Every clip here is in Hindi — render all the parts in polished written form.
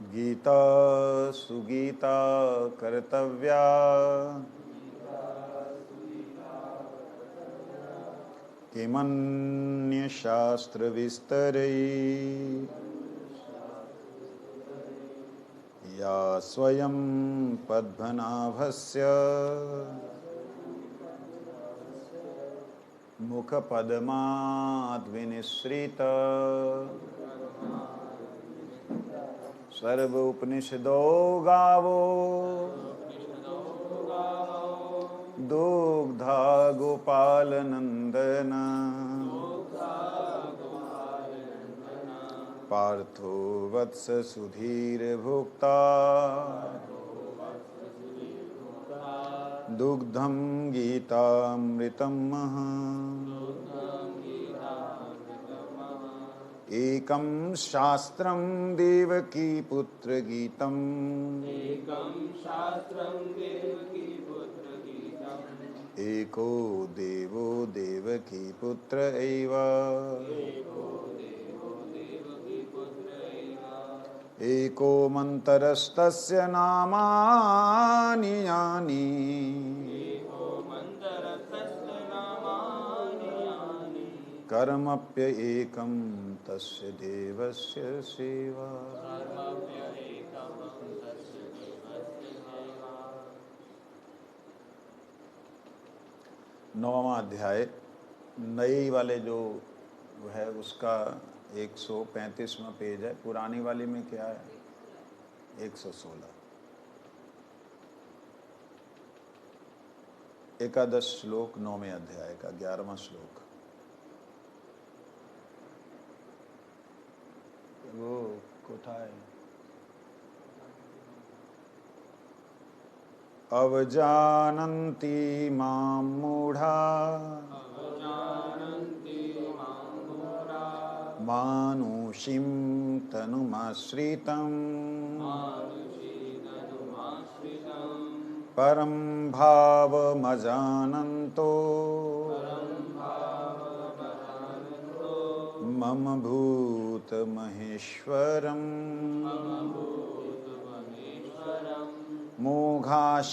गीता सुगीता कर्तव्या किमन्यशास्त्रविस्तरै या स्वयं पद्मनाभस्य मुखपद्माद्विनिसृत सर्व उपनिषदो गावो दुग्धा गोपालनंदन पार्थो वत्स सुधीर भोक्ता दुग्धं गीतामृतं एकं शास्त्रं देवकी पुत्र गीतम् एको देवो देवकी पुत्र एव एको मन्तरस्तस्य नामानि यानि कर्मप्येकं तस्य देवस्य सेवा। नौवां अध्याय नई वाले जो है उसका 135वां पेज है। पुरानी वाली में क्या है? 116। एकादश श्लोक 9वें अध्याय का 11वां श्लोक। वो कोठाय अवजानन्ति मां मूढ़ा मानुषीं तनुमाश्रितं परं भावमजानन्तो मम भूतमहेश्वरम् मोघाशामोघकर्मणो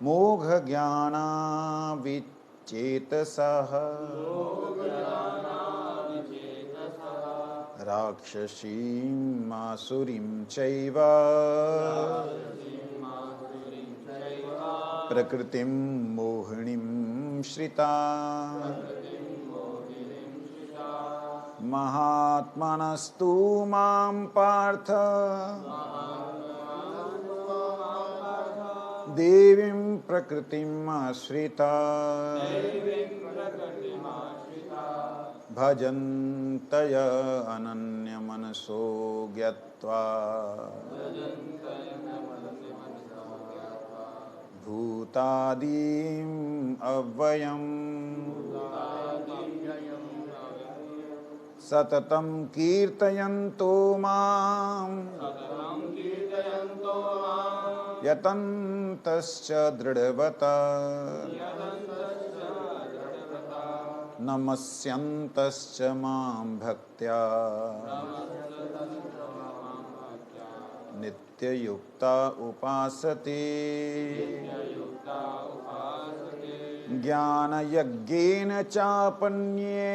मोघज्ञानाविचेतसः राक्षसीम् आसुरीं चैव प्रकृतिं मोहिनीं श्रिता महात्मनस्तु मां पार्थ देवीं प्रकृतिम् आश्रिता भजन्तय अनन्यमनसो ज्ञात्वा भूतादिम् अव्ययम् सततं कीर्तयन्तो मां यतन्तश्च दृढव्रता नमस्यन्तश्च मां भक्त्या नित्ययुक्ता उपासते ज्ञानयज्ञेन चापन्ये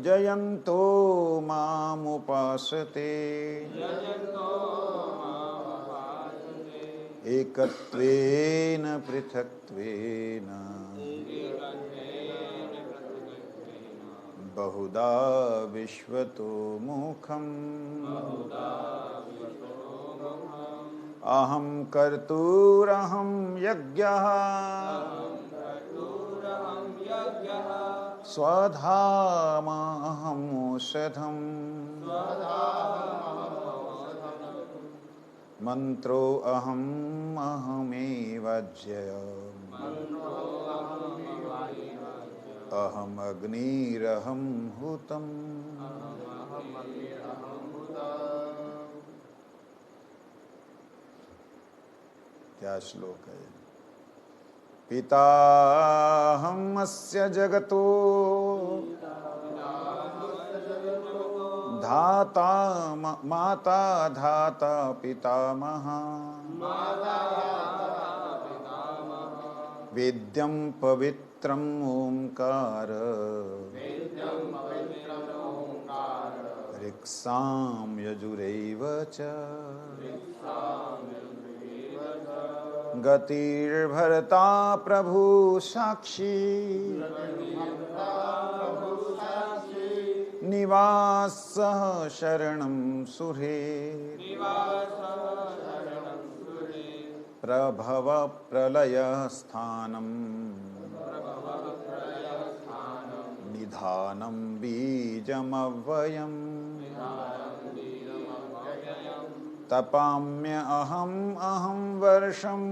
जयन्तो मामुपासते एकत्वेन पृथक्त्वेन बहुधा विश्वतो मुखम् अहं कर्तुरहं यज्ञः स्वधामहं औषधम् मंत्रो अहमेव जयम् अहम अग्निरहं हुतम्। क्या श्लोक है? पिताहमस्य जगतो धाता माता धाता पितामहः वेद्यं पवित्रम् ओंकार ऋक्सां यजुरेव च गतिर्भर्ता प्रभु साक्षी निवासः शरणं सुरे प्रभव प्रलय स्थानं निधानं बीजमव्ययम् तपाम्य अहं वर्षं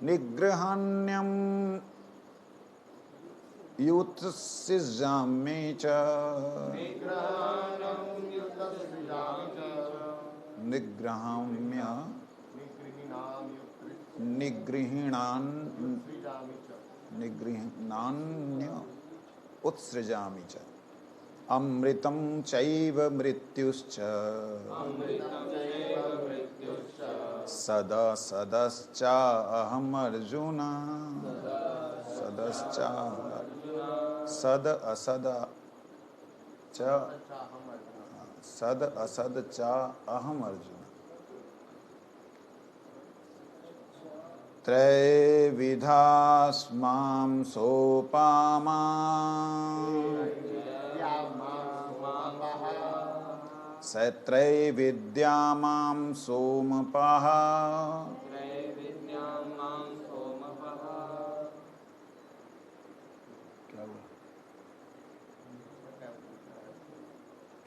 निगृहाण्यं युत्सृजामि च निगृहाम्य निगृह्णान्य उत्सृजामि च अमृतं चैव मृत्युश्च सदा सदश्चाहम् अर्जुन सदश्चा सद असद च सद असद च अहम् अर्जुन त्रैविधास्मां सोपामा सत्रैविद्या मां सोमपः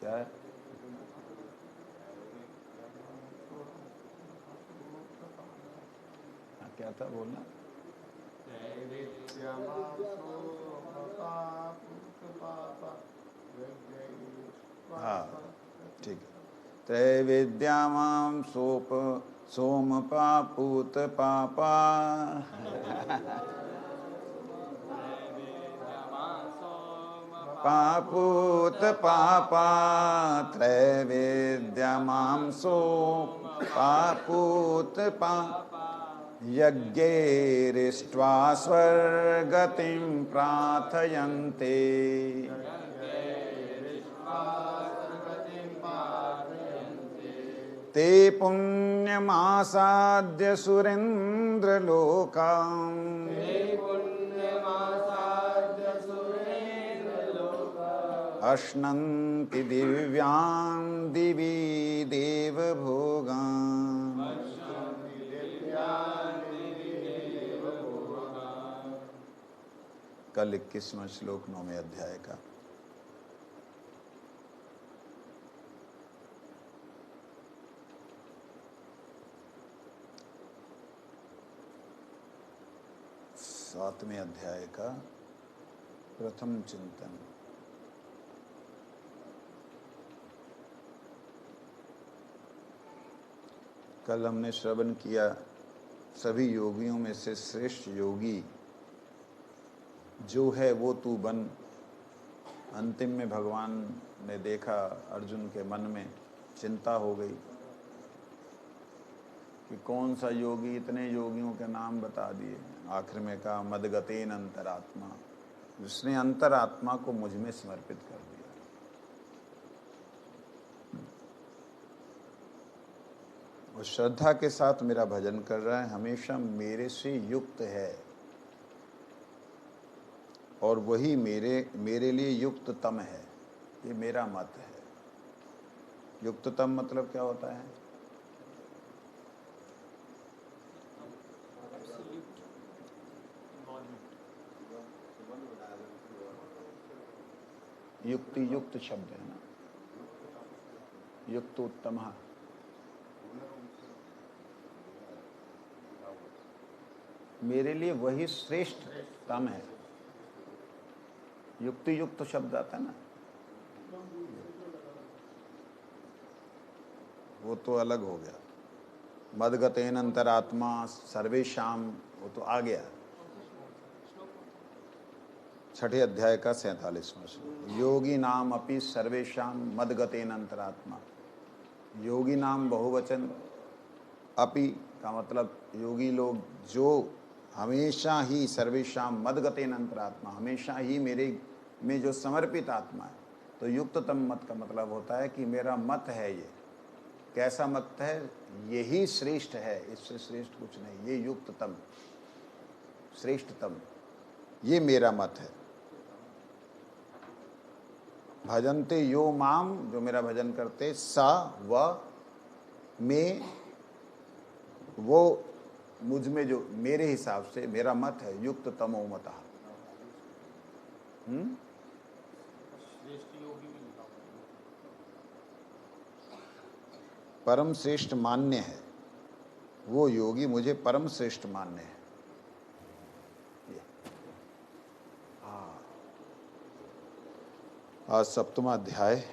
क्या है? क्या था बोलना? हाँ ठीक है। त्रैविद्या मां सोमपा पूत पापा पापूत पापा त्रैविद्या मां पापूत पापा यज्ञैरिष्ट्वा स्वर्गतिं प्रार्थयन्ते ते पुण्यमासाद्य सुरेन्द्रलोकाम् अश्नन्ति दिव्यां दिवि देवभोगान्। कल 21वां श्लोक 9वें अध्याय का। सातवें अध्याय का प्रथम चिंतन। कल हमने श्रवण किया सभी योगियों में से श्रेष्ठ योगी जो है वो तू बन। अंतिम में भगवान ने देखा अर्जुन के मन में चिंता हो गई कि कौन सा योगी, इतने योगियों के नाम बता दिए। आखिर में कहा मदगतेन अंतरात्मा, जिसने अंतरात्मा को मुझ में समर्पित कर दिया। वो श्रद्धा के साथ मेरा भजन कर रहा है, हमेशा मेरे से युक्त है और वही मेरे लिए युक्ततम है। ये मेरा मत है। युक्ततम मतलब क्या होता है? युक्ति युक्त शब्द है ना, युक्त उत्तम। मेरे लिए वही श्रेष्ठतम है। युक्ति युक्त शब्द आता है ना, वो तो अलग हो गया। मदगतेन अंतरात्मा सर्वेशाम, वो तो आ गया। 6 अध्याय का 47वां श्लोक, योगी नाम अपि सर्वेशाम मदगतेन अंतरात्मा। योगी नाम बहुवचन, अपि का मतलब योगी लोग जो हमेशा ही, सर्वेशाम मदगतेन अंतरात्मा, हमेशा ही मेरे में जो समर्पित आत्मा है। तो युक्ततम मत का मतलब होता है कि मेरा मत है ये। कैसा मत है? यही श्रेष्ठ है, इससे श्रेष्ठ कुछ नहीं। ये युक्ततम, श्रेष्ठतम, ये मेरा मत है। भजन्ते यो माम, जो मेरा भजन करते, सा व में, वो मुझ में, जो मेरे हिसाब से मेरा मत है, युक्ततमो मतः। परम श्रेष्ठ मान्य है, वो योगी मुझे परम श्रेष्ठ मान्य है। आज 7वां अध्याय।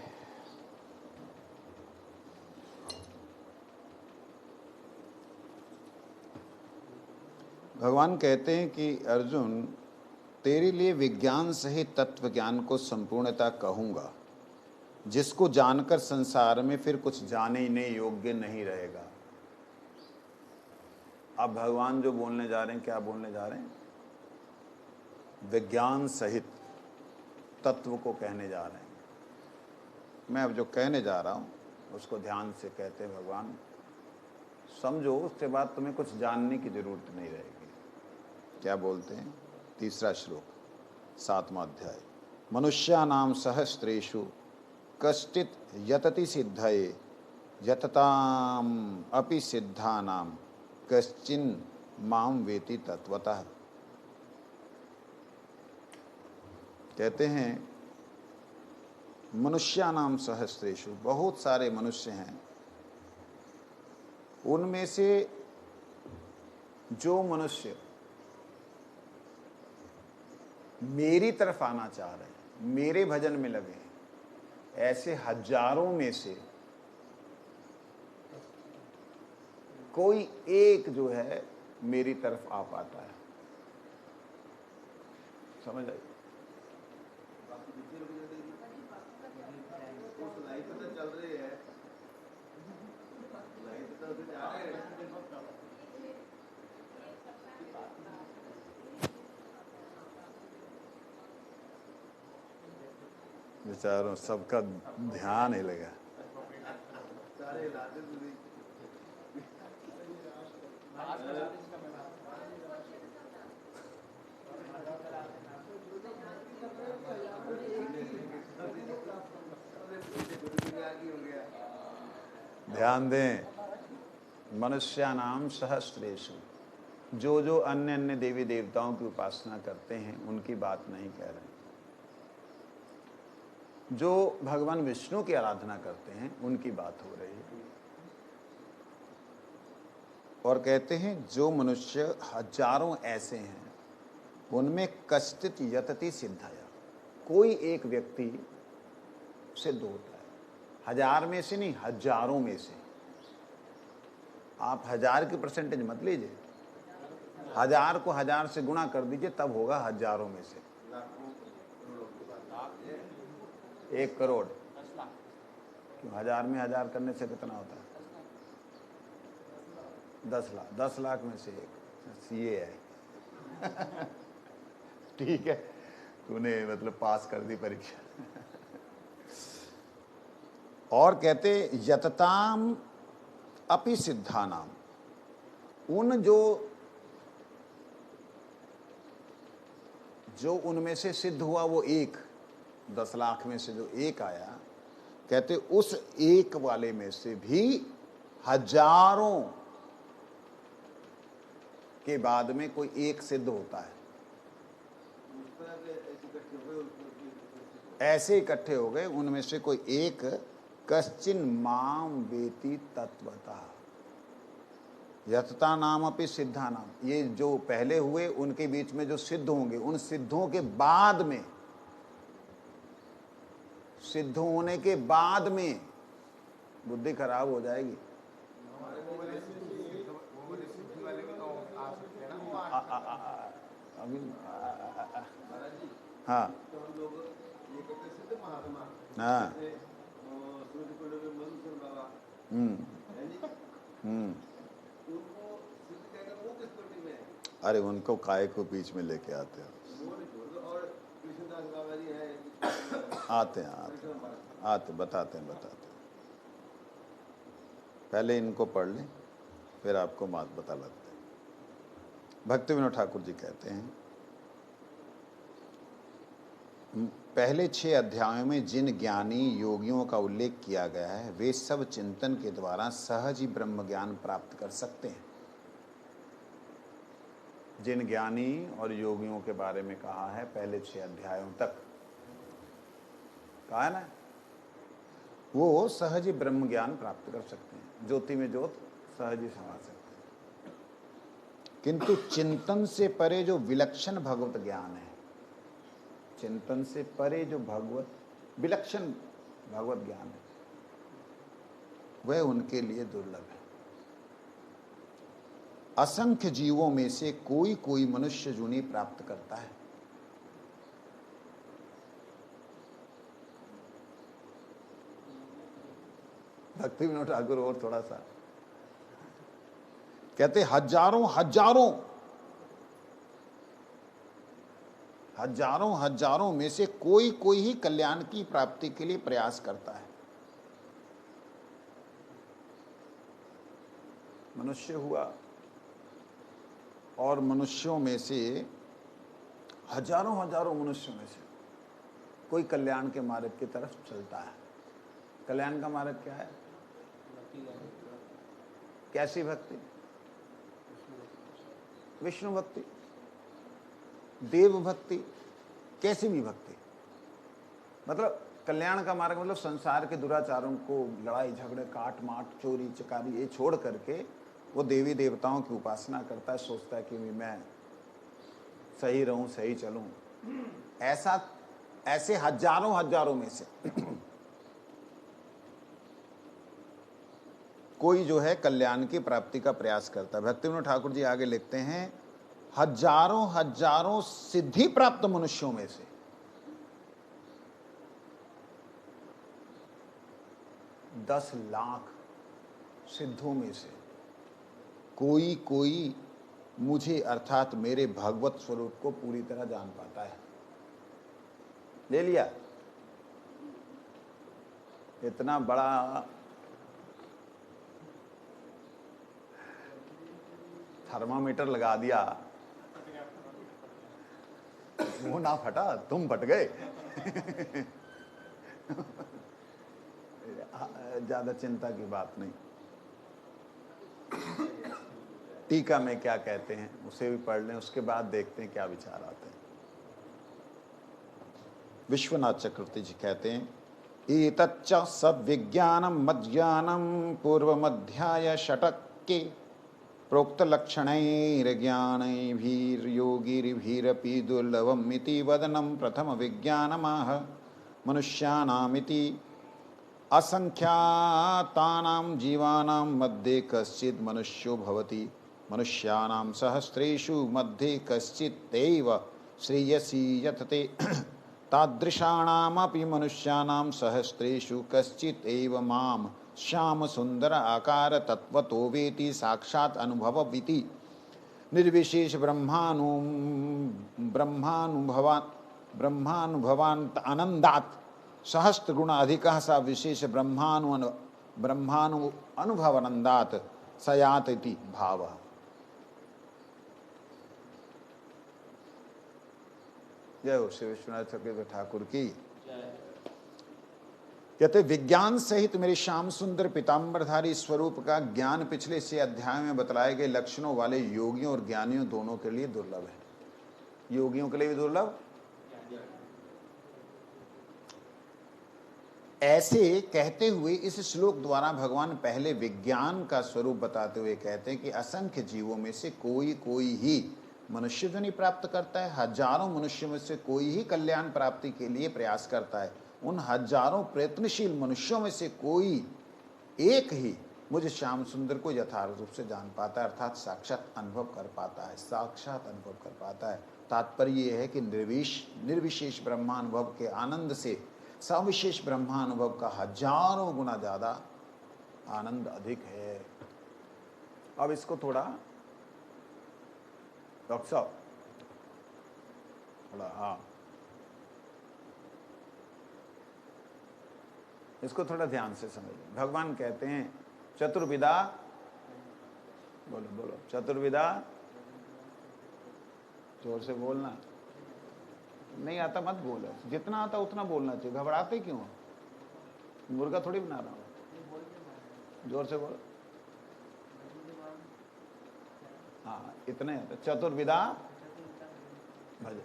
भगवान कहते हैं कि अर्जुन, तेरे लिए विज्ञान सहित तत्व ज्ञान को संपूर्णता कहूंगा, जिसको जानकर संसार में फिर कुछ जानने योग्य नहीं रहेगा। अब भगवान जो बोलने जा रहे हैं, क्या बोलने जा रहे हैं? विज्ञान सहित तत्व को कहने जा रहे हैं। मैं अब जो कहने जा रहा हूं उसको ध्यान से कहते हैं भगवान, समझो, उसके बाद तुम्हें कुछ जानने की जरूरत नहीं रहेगी। क्या बोलते हैं? 3रा श्लोक, 7वां अध्याय। मनुष्यानाम सहस्रेषु कश्चित् यतति सिद्धये, यतताम अपि सिद्धानाम कश्चिन् माम वेति तत्वतः। कहते हैं मनुष्यानाम सहस्रेषु, बहुत सारे मनुष्य हैं, उनमें से जो मनुष्य मेरी तरफ आना चाह रहे हैं, मेरे भजन में लगे हैं, ऐसे हजारों में से कोई एक जो है मेरी तरफ आ पाता है। समझ आई? चल रही है, बेचारों सबका ध्यान ही लगा। ध्यान दें, मनुष्यानाम सहस्रेषु, जो जो अन्य अन्य देवी देवताओं की उपासना करते हैं उनकी बात नहीं कह रहे। जो भगवान विष्णु की आराधना करते हैं उनकी बात हो रही है। और कहते हैं जो मनुष्य हजारों ऐसे हैं, उनमें कश्चित् यतति सिद्धया, कोई एक व्यक्ति सिद्ध होता है। 1000 में से नहीं, हजारों में से। आप 1000 की परसेंटेज मत लीजिए, 1000 को 1000 से गुणा कर दीजिए, तब होगा हजारों में से। 1 करोड़ क्यों? 1000 में 1000 करने से कितना होता है? 10 लाख। 10 लाख में से एक ये है। ठीक है, तूने मतलब पास कर दी परीक्षा। और कहते यतताम अपि सिद्धानाम, उन जो उनमें से सिद्ध हुआ वो एक, 10 लाख में से जो एक आया, कहते उस एक वाले में से भी हजारों के बाद में कोई एक सिद्ध होता है। ऐसे इकट्ठे हो गए, उनमें से कोई एक कश्चिन माम वेति तत्वतः, यतता नाम अपि सिद्धा नाम। ये जो पहले हुए उनके बीच में जो सिद्ध होंगे, उन सिद्धों के बाद में, सिद्ध होने के बाद में बुद्धि खराब हो जाएगी। अभी हाँ तो हम लोग ये करते सिद्ध महात्मा हाँ जैसे सूर्यकुंड में मधुसूदन बाबा है जी, उनको सिद्ध कहकर वो किस कोटि में है? अरे उनको काय को बीच में लेके आते हैं, वो नहीं छोड़ दो। और कृष्णदास बाबा जी है आते हैं आते बताते हैं पहले इनको पढ़ लें फिर आपको बात बता लगते हैं। भक्ति विनोद ठाकुर जी कहते हैं पहले 6 अध्यायों में जिन ज्ञानी योगियों का उल्लेख किया गया है वे सब चिंतन के द्वारा सहज ही ब्रह्म ज्ञान प्राप्त कर सकते हैं। जिन ज्ञानी और योगियों के बारे में कहा है पहले 6 अध्यायों तक कहा है ना, वो सहज ही ब्रह्म ज्ञान प्राप्त कर सकते हैं, ज्योति में ज्योत सहज ही समा सकते हैं। किंतु चिंतन से परे जो विलक्षण भगवत ज्ञान है, चिंतन से परे जो भगवत विलक्षण भगवत ज्ञान है वह उनके लिए दुर्लभ है। असंख्य जीवों में से कोई कोई मनुष्य जुनी प्राप्त करता है। भक्ति विनोद ठाकुर और थोड़ा सा कहते हजारों हजारों हजारों हजारों में से कोई कोई ही कल्याण की प्राप्ति के लिए प्रयास करता है। मनुष्य हुआ और मनुष्यों में से हजारों हजारों मनुष्यों में से कोई कल्याण के मार्ग की तरफ चलता है। कल्याण का मार्ग क्या है? कैसी भक्ति? विष्णु भक्ति, देव भक्ति, कैसी भी भक्ति। मतलब कल्याण का मार्ग मतलब संसार के दुराचारों को, लड़ाई झगड़े काट माट चोरी चकारी ये छोड़ करके वो देवी देवताओं की उपासना करता है, सोचता है कि मैं सही रहूं सही चलूं। ऐसे हजारों हजारों में से कोई जो है कल्याण की प्राप्ति का प्रयास करता है। भक्ति विनोद ठाकुर जी आगे लिखते हैं हजारों हजारों सिद्धि प्राप्त मनुष्यों में से 10 लाख सिद्धों में से कोई कोई मुझे अर्थात मेरे भगवत स्वरूप को पूरी तरह जान पाता है। ले लिया इतना बड़ा थर्मामीटर लगा दिया, वो ना फटा तुम फट गए। ज्यादा चिंता की बात नहीं। टीका में क्या कहते हैं उसे भी पढ़ लें, उसके बाद देखते हैं क्या विचार आते हैं। विश्वनाथ चक्रवर्ती जी कहते हैं एतच्च सब विज्ञानम मज्ञानम पूर्वमध्याय षटके प्रोक्त लक्षणैर्ज्ञानैर्योगिभिरपि दुर्लभमिति वदनं प्रथम विज्ञानमाह मनुष्यानामिति असंख्यातानां जीवानां मध्ये कश्चित् मनुष्यो भवति मनुष्याणां सहस्रेषु मध्ये कश्चित्तैव श्रेयसी यतते तादृशाणामपि मनुष्याणां सहस्रेषु कश्चित् एव मां श्याम सुंदर आकार तत्वतो वेति साक्षात् अनुभवविति निर्विशेष ब्रह्मानुभवान्त आनंदात् सहस्त्र गुण अधिकः स विशेष ब्रह्मानुभवानंदात् सयात इति भावः। जय हो श्री विश्वनाथ चक्रवर्ती ठाकुर की। कहते विज्ञान सहित मेरे श्याम सुंदर पीताम्बरधारी स्वरूप का ज्ञान पिछले 6 अध्याय में बतलाए गए लक्षणों वाले योगियों और ज्ञानियों दोनों के लिए दुर्लभ है। योगियों के लिए भी दुर्लभ। ऐसे कहते हुए इस श्लोक द्वारा भगवान पहले विज्ञान का स्वरूप बताते हुए कहते हैं कि असंख्य जीवों में से कोई कोई ही मनुष्य जो नहीं प्राप्त करता है, हजारों मनुष्यों में से कोई ही कल्याण प्राप्ति के लिए प्रयास करता है। उन हजारों प्रयत्नशील मनुष्यों में से कोई एक ही मुझ श्याम सुंदर को यथार्थ रूप से जान पाता है, अर्थात साक्षात अनुभव कर पाता है, साक्षात अनुभव कर पाता है। तात्पर्य यह है कि निर्विशेष ब्रह्मानुभव के आनंद से सविशेष ब्रह्मानुभव का हजारों गुना ज्यादा आनंद अधिक है। अब इसको थोड़ा डॉक्टर साहब थोड़ा, हाँ, इसको थोड़ा ध्यान से समझिए। भगवान कहते हैं चतुर्विधा, बोलो बोलो, चतुर्विधा, जोर से बोलना, नहीं आता मत बोलो, जितना आता उतना बोलना चाहिए, घबराते क्यों हो? मुर्गा थोड़ी बना रहा हूं, जोर से बोलो। हाँ, इतने आता। चतुर्विधा भजन,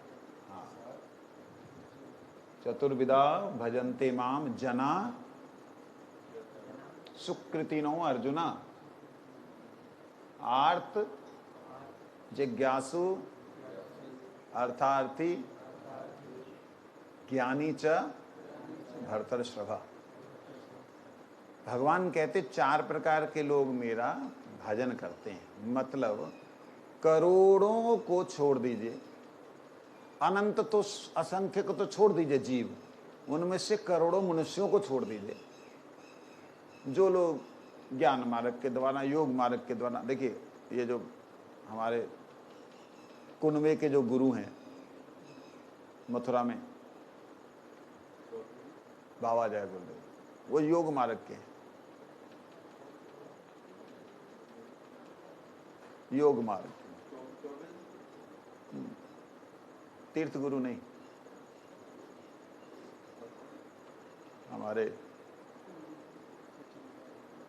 हाँ, चतुर्विधा भजन्ते माम जना सुकृतिनो अर्जुना, आर्त जिज्ञासु अर्थार्थी ज्ञानी च भर्तृषभा। भगवान कहते 4 प्रकार के लोग मेरा भजन करते हैं, मतलब करोड़ों को छोड़ दीजिए, अनंत तो असंख्य को तो छोड़ दीजिए जीव, उनमें से करोड़ों मनुष्यों को छोड़ दीजिए, जो लोग ज्ञान मार्ग के द्वारा, योग मार्ग के द्वारा, देखिए ये जो हमारे कुनवे के जो गुरु हैं मथुरा में, बाबा जय गुरुदेव, वो योग मार्ग के हैं, योग मार्ग, तीर्थ गुरु नहीं, हमारे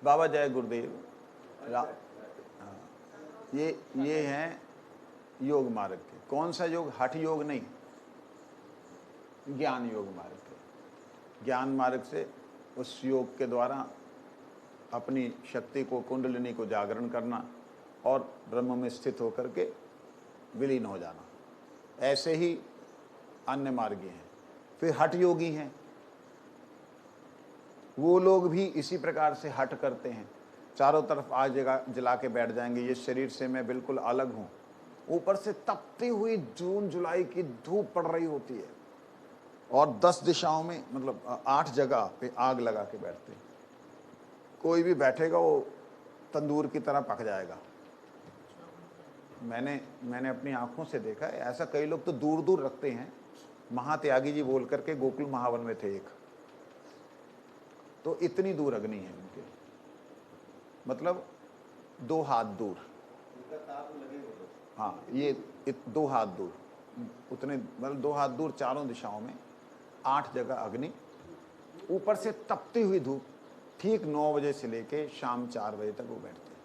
बाबा जय गुरुदेव, ये हैं योग मार्ग के। कौन सा योग? हठ योग नहीं, ज्ञान योग मार्ग के। ज्ञान मार्ग से उस योग के द्वारा अपनी शक्ति को, कुंडलिनी को जागरण करना और ब्रह्म में स्थित होकर के विलीन हो जाना। ऐसे ही अन्य मार्गी हैं। फिर हठ योगी हैं, वो लोग भी इसी प्रकार से हठ करते हैं, चारों तरफ आग जला के बैठ जाएंगे, ये शरीर से मैं बिल्कुल अलग हूं। ऊपर से तपती हुई जून जुलाई की धूप पड़ रही होती है और 10 दिशाओं में, मतलब 8 जगह पे आग लगा के बैठते हैं। कोई भी बैठेगा वो तंदूर की तरह पक जाएगा। मैंने अपनी आंखों से देखा है। ऐसा कई लोग तो दूर दूर रखते हैं। महात्यागी जी बोल करके गोकुल महावन में थे एक, तो इतनी दूर अग्नि है उनके, मतलब 2 हाथ दूर। हाँ, ये 2 हाथ दूर, उतने, मतलब 2 हाथ दूर, चारों दिशाओं में 8 जगह अग्नि, ऊपर से तपती हुई धूप। ठीक 9 बजे से लेके शाम 4 बजे तक वो बैठते हैं।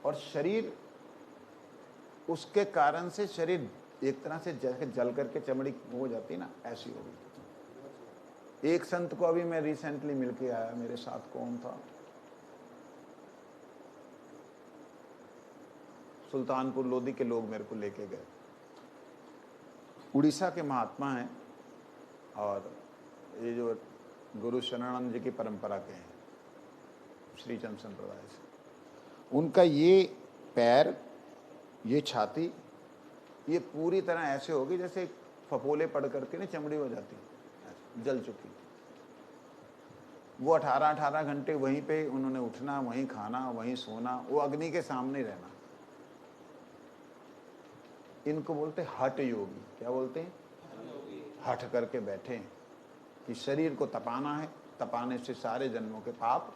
और शरीर, उसके कारण से शरीर एक तरह से जल करके चमड़ी हो जाती है ना, ऐसी हो गई। एक संत को अभी मैं रिसेंटली मिलके आया, मेरे साथ कौन था, सुल्तानपुर लोधी के लोग मेरे को लेके गए। उड़ीसा के महात्मा हैं और ये जो गुरु शरणानंद जी की परंपरा के हैं, श्रीचंद संप्रदाय से। उनका ये पैर, ये छाती, ये पूरी तरह ऐसे होगी जैसे फपोले पड़ करके ना चमड़ी हो जाती, जल चुकी। वो 18 घंटे वहीं पे उन्होंने उठना, वहीं खाना, वहीं सोना, वो अग्नि के सामने रहना। इनको बोलते हठ योगी। क्या बोलते हैं? हठ करके बैठे हैं कि शरीर को तपाना है, तपाने से सारे जन्मों के पाप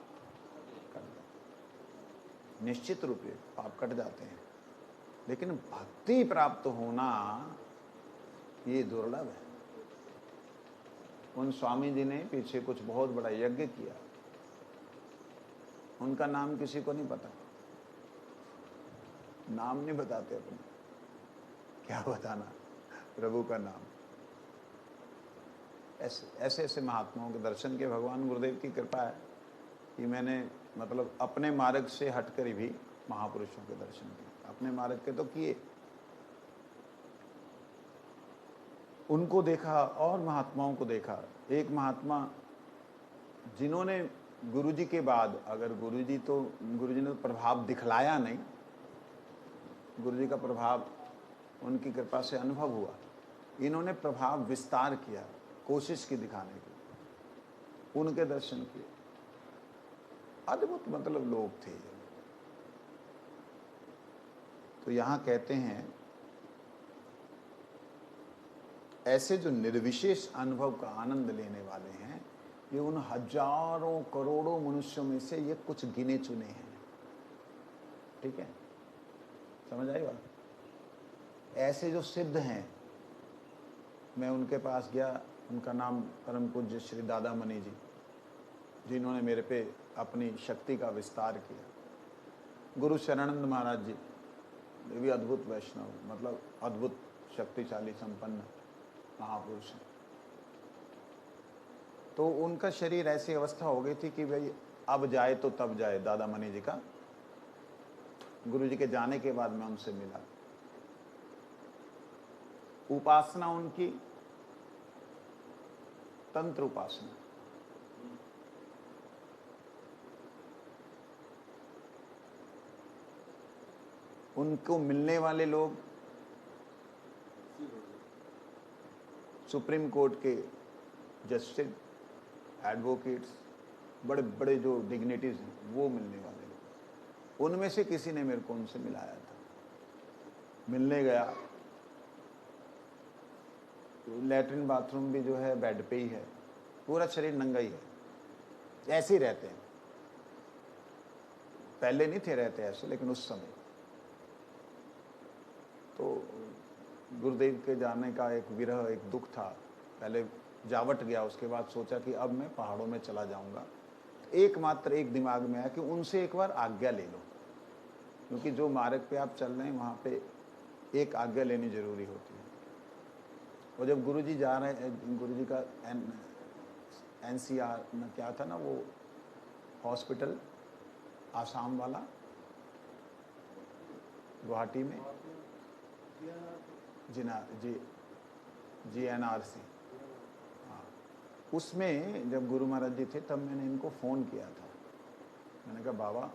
कट जाते, निश्चित रूप से पाप कट जाते हैं। लेकिन भक्ति प्राप्त होना ये दुर्लभ है। उन स्वामी जी ने पीछे कुछ बहुत बड़ा यज्ञ किया, उनका नाम किसी को नहीं पता, नाम नहीं बताते अपने, क्या बताना प्रभु का नाम। ऐसे ऐसे महात्माओं के दर्शन के भगवान गुरुदेव की कृपा है कि मैंने, मतलब अपने मार्ग से हटकर भी महापुरुषों के दर्शन किए। अपने मार्ग के तो किए, उनको देखा और महात्माओं को देखा। एक महात्मा जिन्होंने गुरुजी के बाद, अगर गुरुजी ने प्रभाव दिखलाया नहीं, गुरुजी का प्रभाव उनकी कृपा से अनुभव हुआ, इन्होंने प्रभाव विस्तार किया, कोशिश की दिखाने की, उनके दर्शन किए। अद्भुत मतलब लोग थे ये। तो यहां कहते हैं ऐसे जो निर्विशेष अनुभव का आनंद लेने वाले हैं, ये उन हजारों करोड़ों मनुष्यों में से ये कुछ गिने चुने हैं। ठीक है, समझ आई बात? ऐसे जो सिद्ध हैं, मैं उनके पास गया, उनका नाम परम पूज्य श्री दादा मणि जी, जिन्होंने मेरे पे अपनी शक्ति का विस्तार किया। गुरु शरणानंद महाराज जी, ये भी अद्भुत वैष्णव, मतलब अद्भुत शक्तिशाली संपन्न महापुरुष हैं। तो उनका शरीर ऐसी अवस्था हो गई थी कि भाई अब जाए तो तब जाए। दादा मणि जी का गुरु जी के जाने के बाद मैं उनसे मिला। उपासना उनकी तंत्र उपासना। उनको मिलने वाले लोग सुप्रीम कोर्ट के जस्टिस, एडवोकेट्स, बड़े बड़े जो डिग्निटीज हैं, वो मिलने वाले लोग। उनमें से किसी ने मेरे को उनसे मिलाया था। मिलने गया तो लैट्रिन बाथरूम भी जो है बेड पे ही है, पूरा शरीर नंगा ही है, ऐसे ही रहते हैं। पहले नहीं थे रहते ऐसे, लेकिन उस समय तो गुरुदेव के जाने का एक विरह, एक दुख था। पहले जावट गया, उसके बाद सोचा कि अब मैं पहाड़ों में चला जाऊंगा। एकमात्र एक दिमाग में आया कि उनसे एक बार आज्ञा ले लो, क्योंकि जो मार्ग पे आप चल रहे हैं वहाँ पे एक आज्ञा लेनी जरूरी होती है। और जब गुरुजी जा रहे हैं, गुरुजी का NCR में क्या था ना, वो हॉस्पिटल आसाम वाला, गुवाहाटी में, GNRC, हाँ, उसमें जब गुरु महाराज जी थे तब मैंने इनको फ़ोन किया था। मैंने कहा बाबा,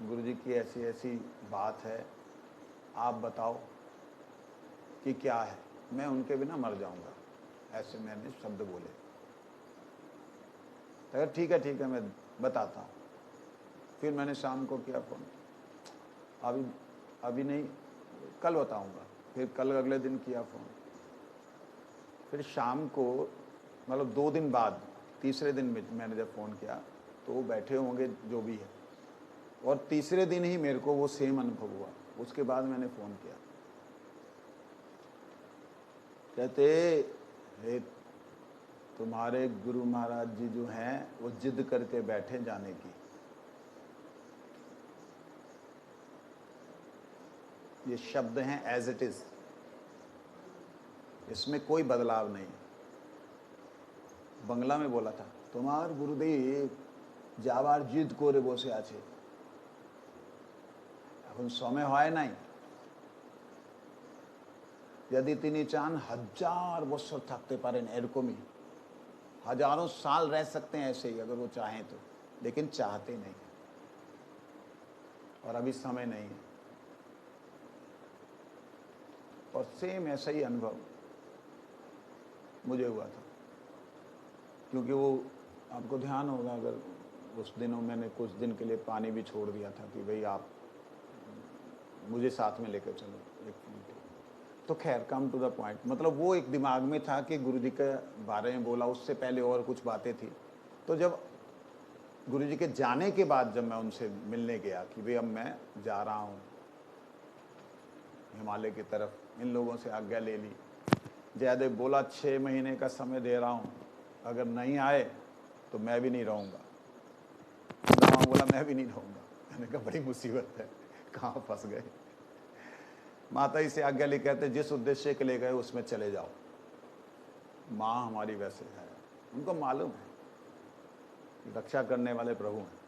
गुरु जी की ऐसी ऐसी बात है, आप बताओ कि क्या है, मैं उनके बिना मर जाऊंगा, ऐसे मैंने शब्द बोले। तो ठीक है मैं बताता हूँ। फिर मैंने शाम को किया फ़ोन, अभी नहीं, कल बताऊंगा। फिर कल अगले दिन किया फ़ोन। फिर शाम को, मतलब 2 दिन बाद, तीसरे दिन में मैंने जब फ़ोन किया तो वो बैठे होंगे जो भी है, और तीसरे दिन ही मेरे को वो सेम अनुभव हुआ। उसके बाद मैंने फ़ोन किया, कहते हे, तुम्हारे गुरु महाराज जी जो हैं वो जिद करके बैठे जाने की। ये शब्द हैं एज इट इज, इसमें कोई बदलाव नहीं। बांग्ला में बोला था, तुम्हार गुरुदेव जावार जिद करे बसे आछे, এখন समय হয় নাই। यदि তিনি চান 1000 বছর থাকতে পারেন, এরকমই हजारों साल रह सकते हैं ऐसे ही अगर वो चाहें तो, लेकिन चाहते नहीं, और अभी समय नहीं है। और सेम ऐसा ही अनुभव मुझे हुआ था, क्योंकि वो आपको ध्यान होगा, अगर उस दिनों मैंने कुछ दिन के लिए पानी भी छोड़ दिया था कि भाई आप मुझे साथ में लेकर चलो एक मिनट। तो खैर, कम टू द पॉइंट, मतलब वो एक दिमाग में था कि गुरुजी के बारे में बोला, उससे पहले और कुछ बातें थी। तो जब गुरुजी के जाने के बाद जब मैं उनसे मिलने गया कि भाई अब मैं जा रहा हूँ हिमालय की तरफ, इन लोगों से आज्ञा ले ली। जयदेव बोला 6 महीने का समय दे रहा हूँ, अगर नहीं आए तो मैं भी नहीं रहूँगा। दामा बोला मैं भी नहीं रहूँगा। मैंने कहा बड़ी मुसीबत है, कहाँ फंस गए। माता जी से आज्ञा ले, कहते जिस उद्देश्य के लिए गए उसमें चले जाओ। माँ हमारी वैसे है, उनको मालूम है रक्षा करने वाले प्रभु हैं।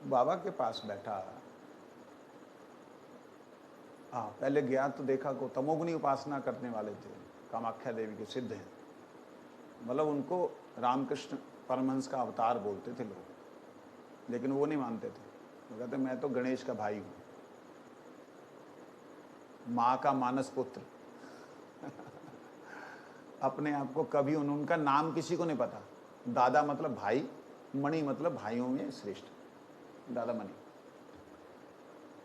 बाबा के पास बैठा, हाँ, पहले गया तो देखा को तमोगुनी उपासना करने वाले थे, कामाख्या देवी के सिद्ध हैं, मतलब उनको रामकृष्ण परमहंस का अवतार बोलते थे लोग, लेकिन वो नहीं मानते थे। वो कहते मैं तो गणेश का भाई हूँ, माँ का मानस पुत्र। अपने आप को कभी उनका नाम किसी को नहीं पता। दादा मतलब भाई, मणि मतलब भाइयों में श्रेष्ठ, दादा मणि।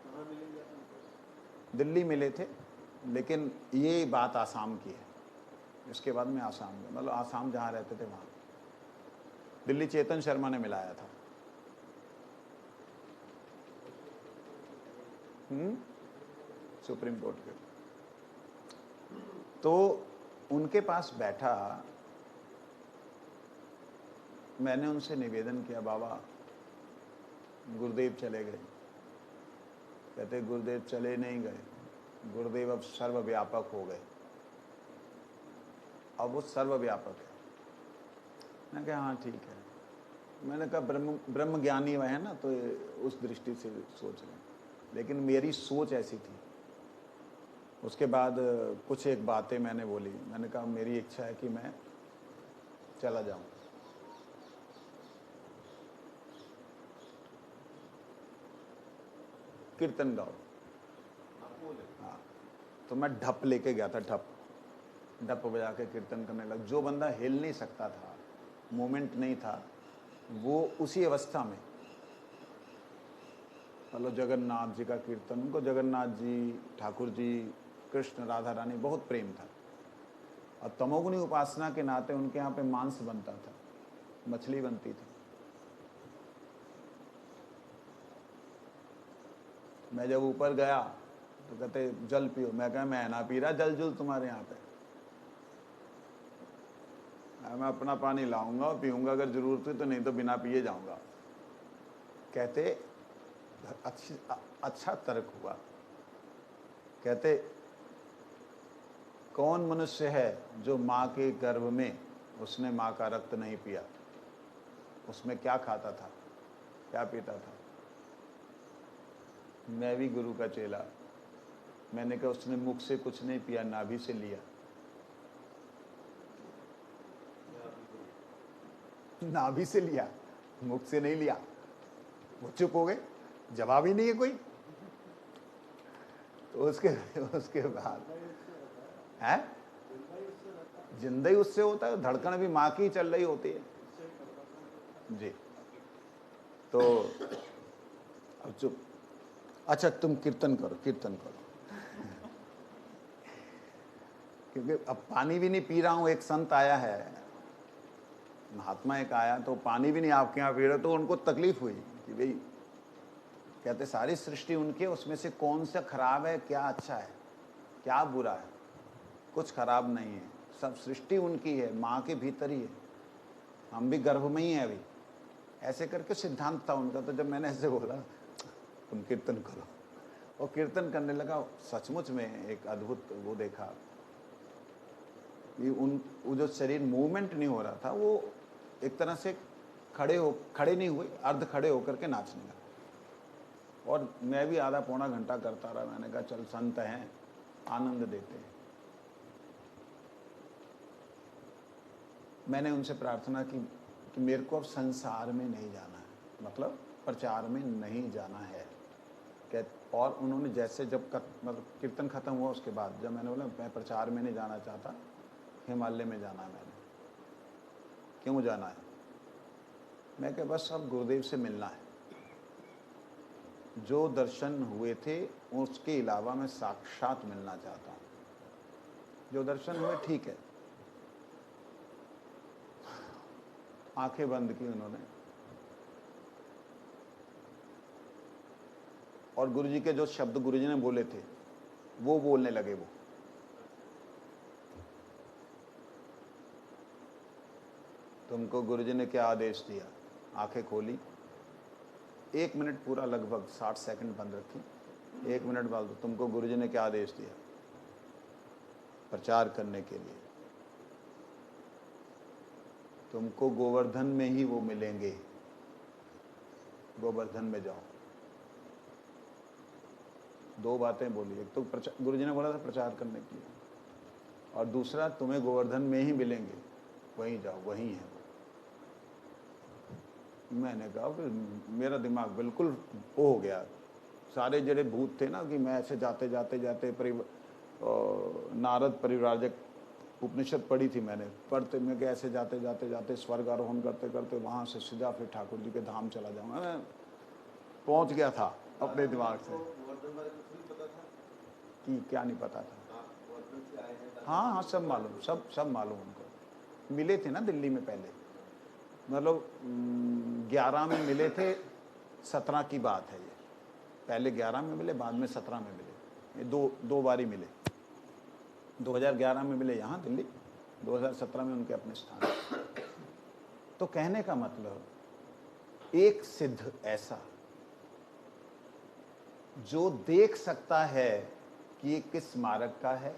कहाँ मिलेंगे आपको? दिल्ली मिले थे, लेकिन ये बात आसाम की है। इसके बाद में आसाम में, मतलब आसाम जहाँ रहते थे वहाँ। दिल्ली चेतन शर्मा ने मिलाया था। सुप्रीम कोर्ट के। तो उनके पास बैठा, मैंने उनसे निवेदन किया, बाबा गुरुदेव चले गए। कहते गुरुदेव चले नहीं गए, गुरुदेव अब सर्वव्यापक हो गए, अब वो सर्वव्यापक है। मैंने कहा हाँ ठीक है। मैंने कहा ब्रह्म ज्ञानी वह है ना, तो उस दृष्टि से सोच रहे हैं, लेकिन मेरी सोच ऐसी थी। उसके बाद कुछ एक बातें मैंने बोली। मैंने कहा मेरी इच्छा है कि मैं चला जाऊं। कीर्तन गाओ। आप बोले हाँ, तो मैं ढप लेके गया था, ढप बजा के कीर्तन करने लगा। जो बंदा हिल नहीं सकता था, मोमेंट नहीं था, वो उसी अवस्था में, मतलब जगन्नाथ जी का कीर्तन, उनको जगन्नाथ जी, ठाकुर जी, कृष्ण, राधा रानी बहुत प्रेम था। और तमोगुनी उपासना के नाते उनके यहाँ पे मांस बनता था, मछली बनती थी। मैं जब ऊपर गया तो कहते जल पियो। मैं कहा मैं ना पी रहा जल जुल तुम्हारे यहाँ पे, मैं अपना पानी लाऊंगा और पीऊंगा अगर जरूरत हुई तो, नहीं तो बिना पिए जाऊंगा। कहते अच्छा तर्क हुआ। कहते कौन मनुष्य है जो माँ के गर्भ में उसने माँ का रक्त नहीं पिया? उसमें क्या खाता था, क्या पीता था? मैं भी गुरु का चेला। मैंने कहा उसने मुख से कुछ नहीं पिया, नाभि से लिया। नाभि से लिया, मुख से नहीं लिया। वो चुप हो गए, जवाब ही नहीं है कोई। तो उसके बाद है जिंदा ही उससे होता है, धड़कन भी माँ की ही चल रही होती है जी। तो अब चुप। अच्छा तुम कीर्तन करो, कीर्तन करो। क्योंकि अब पानी भी नहीं पी रहा हूँ। एक संत आया है, महात्मा एक आया, तो पानी भी नहीं आपके यहाँ पी रहे, तो उनको तकलीफ हुई कि भाई, कहते सारी सृष्टि उनकी है, उसमें से कौन सा खराब है, क्या अच्छा है, क्या बुरा है? कुछ खराब नहीं है, सब सृष्टि उनकी है, माँ के भीतर ही है, हम भी गर्भ में ही हैं अभी। ऐसे करके सिद्धांत था उनका। तो जब मैंने ऐसे बोला तुम कीर्तन करो, और कीर्तन करने लगा, सचमुच में एक अद्भुत वो देखा कि वो जो शरीर मूवमेंट नहीं हो रहा था, वो एक तरह से खड़े नहीं हुए, अर्ध खड़े होकर के नाचने लगा। और मैं भी आधा पौना घंटा करता रहा। मैंने कहा चल संत हैं, आनंद देते हैं। मैंने उनसे प्रार्थना की कि मेरे को अब संसार में नहीं जाना है, मतलब प्रचार में नहीं जाना है। और उन्होंने जैसे जब मतलब कीर्तन खत्म हुआ, उसके बाद जब मैंने बोला मैं प्रचार में नहीं जाना चाहता, हिमालय में जाना है। मैंने क्यों जाना है? मैं कहा बस अब गुरुदेव से मिलना है। जो दर्शन हुए थे उसके अलावा मैं साक्षात मिलना चाहता हूँ। जो दर्शन हुए ठीक है। आंखें बंद की उन्होंने, और गुरुजी के जो शब्द गुरुजी ने बोले थे वो बोलने लगे। वो तुमको गुरुजी ने क्या आदेश दिया? आंखें खोली, 1 मिनट पूरा, लगभग 60 सेकंड बंद रखी। 1 मिनट बाद तुमको गुरुजी ने क्या आदेश दिया? प्रचार करने के लिए। तुमको गोवर्धन में ही वो मिलेंगे, गोवर्धन में जाओ। दो बातें बोली, एक तो गुरु जी ने बोला था प्रचार करने के लिए, और दूसरा तुम्हें गोवर्धन में ही मिलेंगे, वहीं जाओ, वहीं है वो। मैंने कहा फिर मेरा दिमाग बिल्कुल वो हो गया। सारे जड़े भूत थे ना कि मैं ऐसे जाते जाते जाते नारद परिव्राजक उपनिषद पढ़ी थी मैंने, पढ़ते मैं क्या ऐसे जाते जाते जाते स्वर्ग आरोहण करते करते वहाँ से सीधा फिर ठाकुर जी के धाम चला जाऊँगा। मैं पहुँच गया था अपने दिमाग से। कि क्या नहीं पता था? हाँ हाँ, सब मालूम, सब मालूम उनको। मिले थे ना दिल्ली में पहले, मतलब 11 में मिले थे, 17 की बात है ये। पहले 11 में मिले, बाद में 17 में मिले, ये दो बारी मिले। 2011 में मिले यहाँ दिल्ली, 2017 में उनके अपने स्थान। तो कहने का मतलब, एक सिद्ध ऐसा जो देख सकता है कि ये किस मार्ग का है,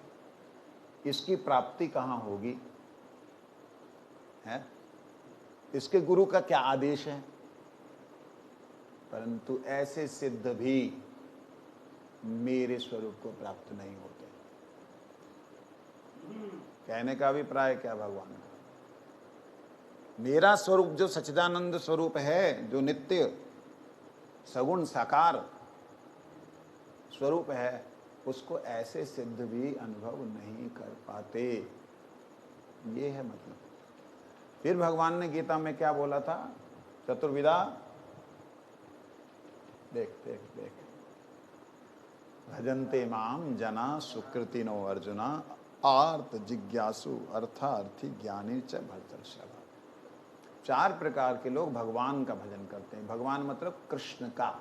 इसकी प्राप्ति कहाँ होगी, है, इसके गुरु का क्या आदेश है, परंतु ऐसे सिद्ध भी मेरे स्वरूप को प्राप्त नहीं होते। कहने का अभिप्राय क्या भगवान का? मेरा स्वरूप जो सच्चिदानंद स्वरूप है, जो नित्य सगुण साकार स्वरूप है, उसको ऐसे सिद्ध भी अनुभव नहीं कर पाते। ये है मतलब। फिर भगवान ने गीता में क्या बोला था? चतुर्विधा, देख देख देख, भजन्ते माम जना सुकृतिनो अर्जुना आर्त जिज्ञासु अर्थार्थी ज्ञानी च भरतर्षभ। 4 प्रकार के लोग भगवान का भजन करते हैं। भगवान मतलब कृष्ण का।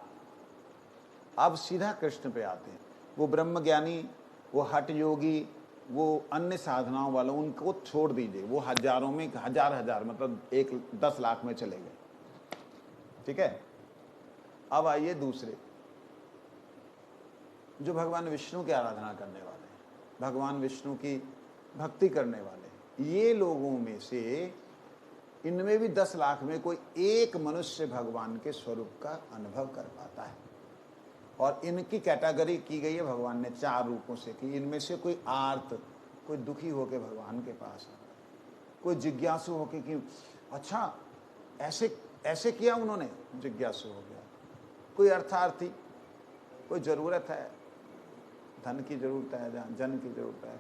अब सीधा कृष्ण पे आते हैं। वो ब्रह्म ज्ञानी, वो हठ योगी, वो अन्य साधनाओं वालों, उनको छोड़ दीजिए। वो हजारों में हजार मतलब 10 लाख में चले गए, ठीक है। अब आइए दूसरे, जो भगवान विष्णु की आराधना करने वाले हैं, भगवान विष्णु की भक्ति करने वाले। ये लोगों में से, इनमें भी 10 लाख में कोई एक मनुष्य भगवान के स्वरूप का अनुभव कर पाता है। और इनकी कैटेगरी की गई है भगवान ने 4 रूपों से कि इनमें से कोई आर्त, कोई दुखी होकर भगवान के पास आ रहा है, कोई जिज्ञासु होकर कि अच्छा ऐसे ऐसे किया उन्होंने, जिज्ञासु हो गया, कोई अर्थार्थी, कोई ज़रूरत है, धन की ज़रूरत है, जन की ज़रूरत है,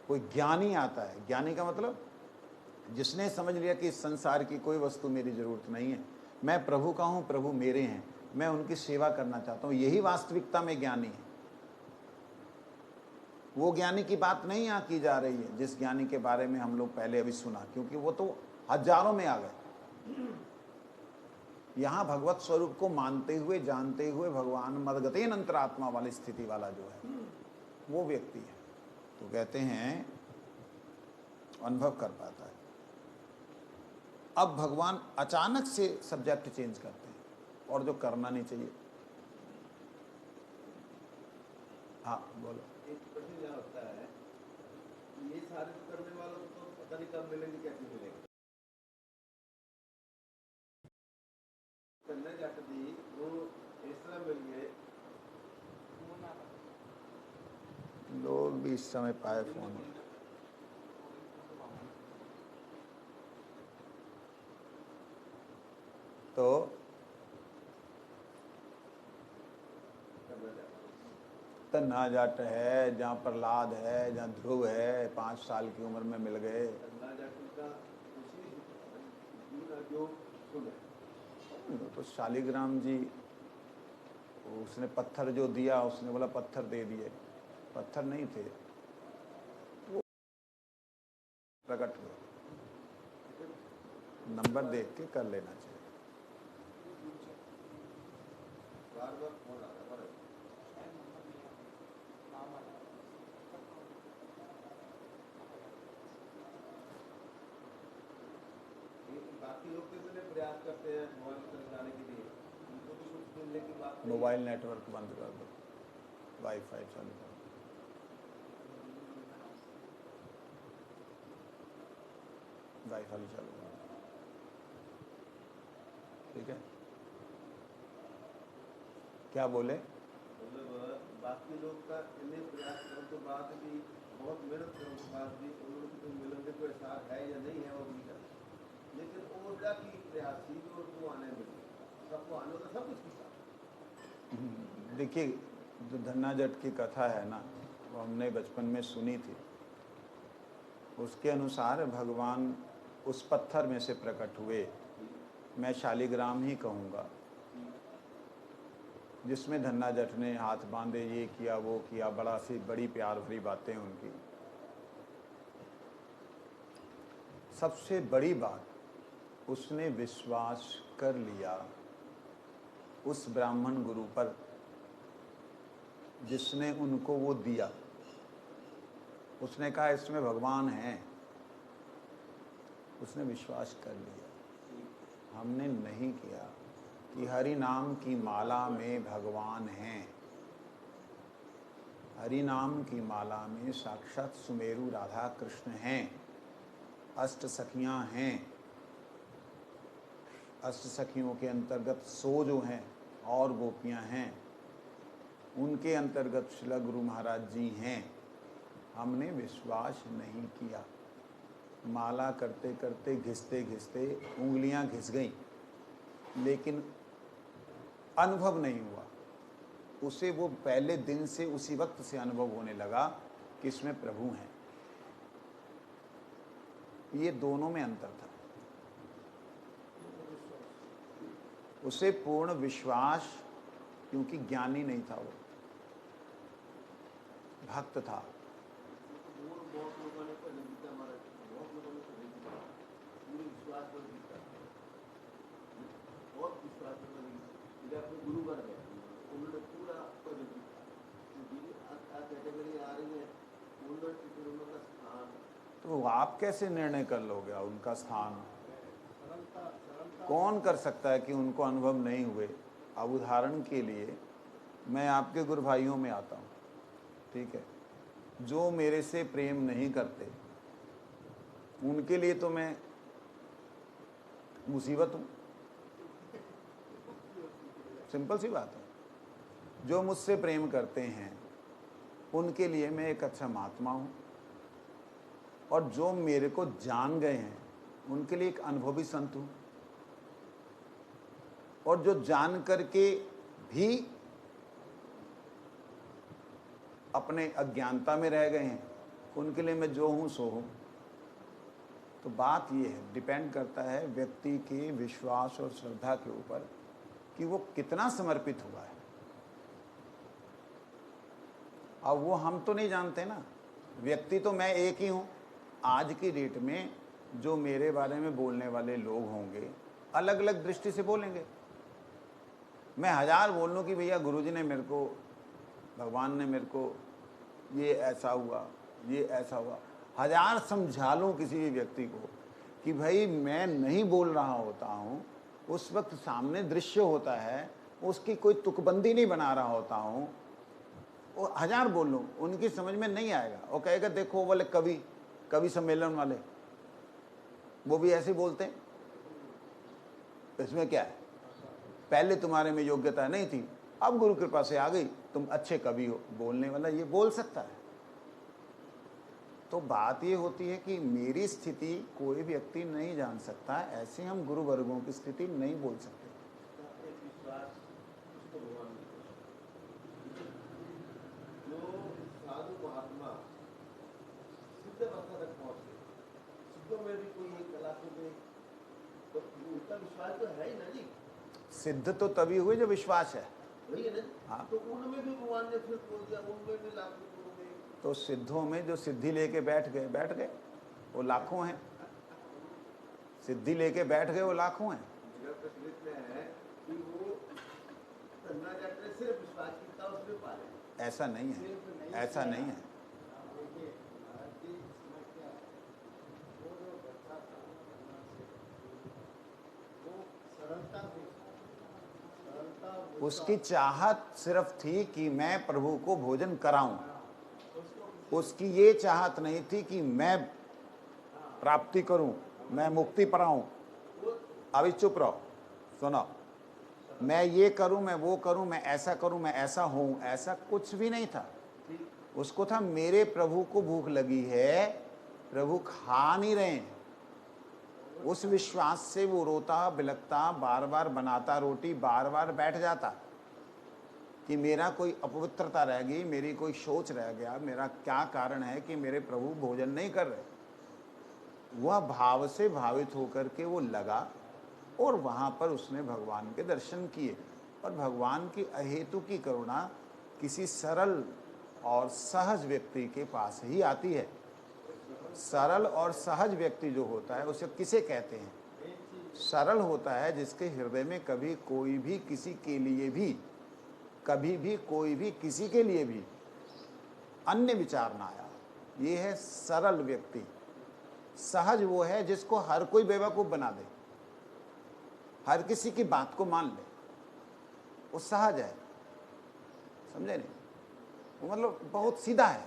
कोई ज्ञानी आता है। ज्ञानी का मतलब जिसने समझ लिया कि इस संसार की कोई वस्तु मेरी ज़रूरत नहीं है, मैं प्रभु का हूँ, प्रभु मेरे हैं, मैं उनकी सेवा करना चाहता हूँ, यही वास्तविकता में ज्ञानी है। वो ज्ञानी की बात नहीं यहाँ की जा रही है जिस ज्ञानी के बारे में हम लोग पहले अभी सुना, क्योंकि वो तो हजारों में आ गए। यहाँ भगवत स्वरूप को मानते हुए, जानते हुए, भगवान मदगतेन अंतरात्मा वाली स्थिति वाला जो है, वो व्यक्ति है। तो कहते हैं अनुभव कर पाता है। अब भगवान अचानक से सब्जेक्ट चेंज करते हैं, और जो करना नहीं चाहिए। हाँ बोलो। एक प्रश्न यहाँ होता है, ये सारे करने वालों को तो पता नहीं कब मिलेंगे, कैसे मिलेंगे। करने जाते थी वो इस तरह मिल गए, लोग भी इस समय पाए फोन। तो तन्हा जाट है, जहाँ प्रहलाद है, जहाँ ध्रुव है, 5 साल की उम्र में मिल गए। तो शालिग्राम जी, उसने पत्थर जो दिया, उसने बोला पत्थर दे दिए, पत्थर नहीं थे, वो प्रकट हुए। नंबर देख के कर लेना चाहिए। बाकी लोग तो इतने प्रयास करते हैं मोबाइल चलाने के लिए, उनको भी कुछ मिलने की बात नहीं। मोबाइल नेटवर्क बंद कर दो, वाईफाई चालू कर दो। वाईफाई चालू कर दो, ठीक है। क्या बोले? मतलब बाकी लोग का इतने प्रयास करो तो बात है कि बहुत मेहनत करो तो बात भी उन्होंने तो मिलेंगे कोई सार है या नहीं है और भी कर, लेकिन ऊर्जा की प्रयास ही जो तो आने मिले सबको आने होता सब कुछ किया। देखिए, जो धन्ना जट की कथा है ना, वो हमने बचपन में सुनी थी। उसके अनुसार भगवान उस पत्थर में से प्रकट हुए, मैं शालिग्राम ही कहूँगा, जिसमें धन्ना जट ने हाथ बांधे, ये किया वो किया, बड़ा सी बड़ी प्यार भरी बातें उनकी। सबसे बड़ी बात, उसने विश्वास कर लिया उस ब्राह्मण गुरु पर जिसने उनको वो दिया। उसने कहा इसमें भगवान है, उसने विश्वास कर लिया। हमने नहीं किया कि हरि नाम की माला में भगवान हैं। हरि नाम की माला में साक्षात सुमेरु राधा कृष्ण हैं, अष्ट सखियां हैं। अष्ट सखियों के अंतर्गत 100 जो हैं और गोपियां हैं, उनके अंतर्गत श्रील गुरु महाराज जी हैं। हमने विश्वास नहीं किया। माला करते करते घिसते घिसते उंगलियां घिस गईं, लेकिन अनुभव नहीं हुआ। उसे वो पहले दिन से उसी वक्त से अनुभव होने लगा कि इसमें प्रभु हैं। ये दोनों में अंतर था। उसे पूर्ण विश्वास, क्योंकि ज्ञानी नहीं था, वो भक्त था। बहुत लोगों ने पहले जीता हमारा, बहुत लोगों ने पहले जीता पूरे विश्वास पर जीता, बहुत विश्वास पर जीता। जब अपने गुरु बन गए उन्होंने पूरा पर जीता। कैटेगरी आ रही है उनका स्थान, तो आप कैसे निर्णय कर लोगे उनका स्थान? कौन कर सकता है कि उनको अनुभव नहीं हुए? अब उदाहरण के लिए मैं आपके गुरु भाइयों में आता हूँ, ठीक है, जो मेरे से प्रेम नहीं करते उनके लिए तो मैं मुसीबत हूँ। सिंपल सी बात है। जो मुझसे प्रेम करते हैं उनके लिए मैं एक अच्छा महात्मा हूँ, और जो मेरे को जान गए हैं उनके लिए एक अनुभवी संत हूँ, और जो जान करके भी अपने अज्ञानता में रह गए हैं उनके लिए मैं जो हूँ सो हूँ। तो बात ये है, डिपेंड करता है व्यक्ति के विश्वास और श्रद्धा के ऊपर कि वो कितना समर्पित हुआ है। अब वो हम तो नहीं जानते ना, व्यक्ति तो मैं एक ही हूँ। आज की डेट में जो मेरे बारे में बोलने वाले लोग होंगे अलग अलग दृष्टि से बोलेंगे। मैं 1000 बोल लूँ कि भैया गुरुजी ने मेरे को, भगवान ने मेरे को ये ऐसा हुआ, ये ऐसा हुआ, 1000 समझा लूँ किसी भी व्यक्ति को कि भाई मैं नहीं बोल रहा होता हूँ, उस वक्त सामने दृश्य होता है, उसकी कोई तुकबंदी नहीं बना रहा होता हूँ, वो 1000 बोल लूँ उनकी समझ में नहीं आएगा। वो कहेगा देखो वाले कवि सम्मेलन वाले, वो भी ऐसे बोलते हैं, इसमें क्या है? पहले तुम्हारे में योग्यता नहीं थी, अब गुरु कृपा से आ गई, तुम अच्छे कवि हो। बोलने वाला ये बोल सकता है। तो बात ये होती है कि मेरी स्थिति कोई व्यक्ति नहीं जान सकता, ऐसे हम गुरु वर्गों की स्थिति नहीं बोल सकते। एक विश्वास उसको भगवान ने जो साधु महात्मा सिद्ध अवस्था तक पहुंचे, सिद्धों में भी कोई एक कला से तो उनका विश्वास तो है ही ना जी। सिद्ध तो तभी हुए जो विश्वास है। वही है ना। हाँ, तो उनमें भी भगवान ने फिर बोल दिया, उनमें भी लाखों गुरु में। तो सिद्धों में जो सिद्धि लेके बैठ गए वो लाखों हैं। सिद्धि लेके बैठ गए वो लाखों हैं। मेरा प्रश्न इसमें है कि वो धन्ना जट ने सिर्फ विश्वास किया उसमें पाले। ऐसा नहीं है, ऐसा नहीं है। देखिए महाराज जी इसमें क्या है, वो जो बच्चा था वो सरलता से, उसकी चाहत सिर्फ थी कि मैं प्रभु को भोजन कराऊं। उसकी ये चाहत नहीं थी कि मैं प्राप्ति करूं, मैं मुक्ति पाऊं। अभी चुप रहो, सुनो। मैं ये करूं, मैं वो करूं, मैं ऐसा करूं, मैं ऐसा हूं, ऐसा कुछ भी नहीं था। उसको था मेरे प्रभु को भूख लगी है, प्रभु खा नहीं रहे हैं। उस विश्वास से वो रोता बिलखता, बार बार बनाता रोटी, बार बार बैठ जाता कि मेरा कोई अपवित्रता रह गई, मेरी कोई सोच रह गया, मेरा क्या कारण है कि मेरे प्रभु भोजन नहीं कर रहे। वह भाव से भावित होकर के वो लगा और वहाँ पर उसने भगवान के दर्शन किए। और भगवान की अहेतु की करुणा किसी सरल और सहज व्यक्ति के पास ही आती है। सरल और सहज व्यक्ति जो होता है उसे किसे कहते हैं? सरल होता है जिसके हृदय में कभी कोई भी किसी के लिए भी, कभी भी कोई भी किसी के लिए भी अन्य विचार ना आया। ये है सरल व्यक्ति। सहज वो है जिसको हर कोई बेवकूफ बना दे, हर किसी की बात को मान ले, वो सहज है। समझे नहीं? वो मतलब बहुत सीधा है।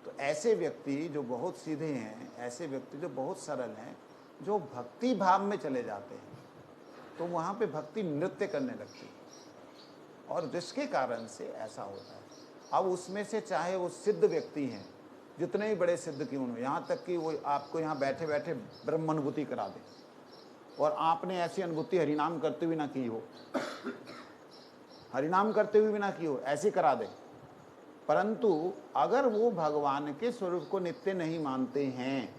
तो ऐसे व्यक्ति जो बहुत सीधे हैं, ऐसे व्यक्ति जो बहुत सरल हैं, जो भक्ति भाव में चले जाते हैं, तो वहाँ पे भक्ति नृत्य करने लगती है। और जिसके कारण से ऐसा होता है। अब उसमें से चाहे वो सिद्ध व्यक्ति हैं, जितने ही बड़े सिद्ध क्यों हो, यहाँ तक कि वो आपको यहाँ बैठे बैठे ब्रह्म अनुभूति करा दे और आपने ऐसी अनुभूति हरिनाम करते हुए ना की हो, हरिनाम करते हुए भी ना की हो, ऐसी करा दे, परंतु अगर वो भगवान के स्वरूप को नित्य नहीं मानते हैं,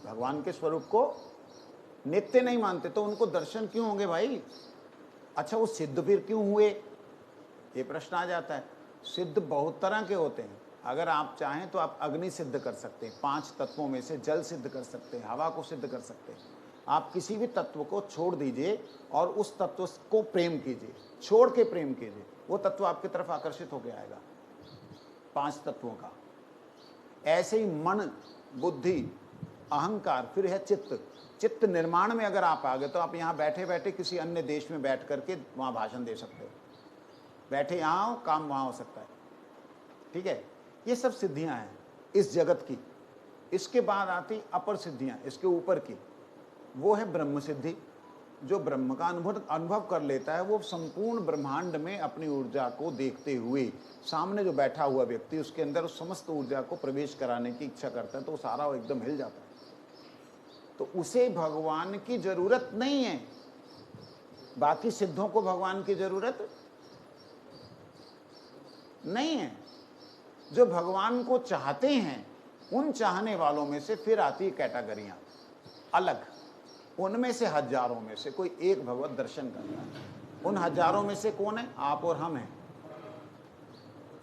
भगवान के स्वरूप को नित्य नहीं मानते, तो उनको दर्शन क्यों होंगे भाई? अच्छा, वो सिद्ध फिर क्यों हुए? ये प्रश्न आ जाता है। सिद्ध बहुत तरह के होते हैं। अगर आप चाहें तो आप अग्नि सिद्ध कर सकते हैं, 5 तत्वों में से जल सिद्ध कर सकते हैं, हवा को सिद्ध कर सकते हैं। आप किसी भी तत्व को छोड़ दीजिए और उस तत्व को प्रेम कीजिए, छोड़ के प्रेम कीजिए, वो तत्व आपकी तरफ आकर्षित होकर आएगा। 5 तत्वों का। ऐसे ही मन, बुद्धि, अहंकार, फिर है चित्त। चित्त निर्माण में अगर आप आ गए तो आप यहाँ बैठे बैठे किसी अन्य देश में बैठ करके वहाँ भाषण दे सकते हो। बैठे यहाँ हो, काम वहाँ हो सकता है। ठीक है? ये सब सिद्धियाँ हैं इस जगत की। इसके बाद आती अपर सिद्धियाँ, इसके ऊपर की। वो है ब्रह्म सिद्धि। जो ब्रह्म का अनुभव कर लेता है, वो संपूर्ण ब्रह्मांड में अपनी ऊर्जा को देखते हुए सामने जो बैठा हुआ व्यक्ति, उसके अंदर उस समस्त ऊर्जा को प्रवेश कराने की इच्छा करता है, तो वो सारा एकदम हिल जाता है। तो उसे भगवान की जरूरत नहीं है। बाकी सिद्धों को भगवान की जरूरत नहीं है। जो भगवान को चाहते हैं, उन चाहने वालों में से फिर आती कैटेगरियां अलग। उनमें से हजारों में से कोई एक भगवत दर्शन करता है। उन हजारों में से कौन है? आप और हम हैं।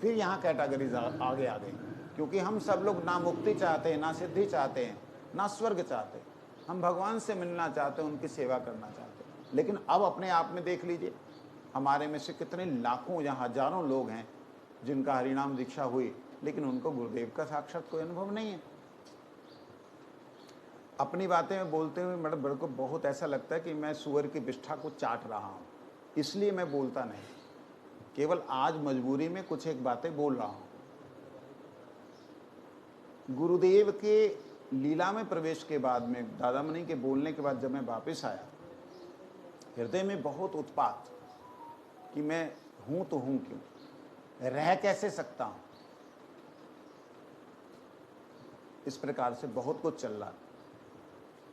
फिर यहाँ कैटेगरीज आगे आ गई, क्योंकि हम सब लोग ना मुक्ति चाहते हैं, ना सिद्धि चाहते हैं, ना स्वर्ग चाहते हैं। हम भगवान से मिलना चाहते हैं, उनकी सेवा करना चाहते हैं। लेकिन अब अपने आप में देख लीजिए, हमारे में से कितने लाखों या हजारों लोग हैं जिनका हरिनाम दीक्षा हुई, लेकिन उनको गुरुदेव का साक्षात कोई अनुभव नहीं है। अपनी बातें में बोलते हुए मेरे को बहुत ऐसा लगता है कि मैं सुअर की विष्ठा को चाट रहा हूँ, इसलिए मैं बोलता नहीं। केवल आज मजबूरी में कुछ एक बातें बोल रहा हूँ। गुरुदेव के लीला में प्रवेश के बाद में, दादा मणि के बोलने के बाद जब मैं वापस आया, हृदय में बहुत उत्पात कि मैं हूं तो हूं क्यों, रह कैसे सकता हूं। इस प्रकार से बहुत कुछ चल रहा,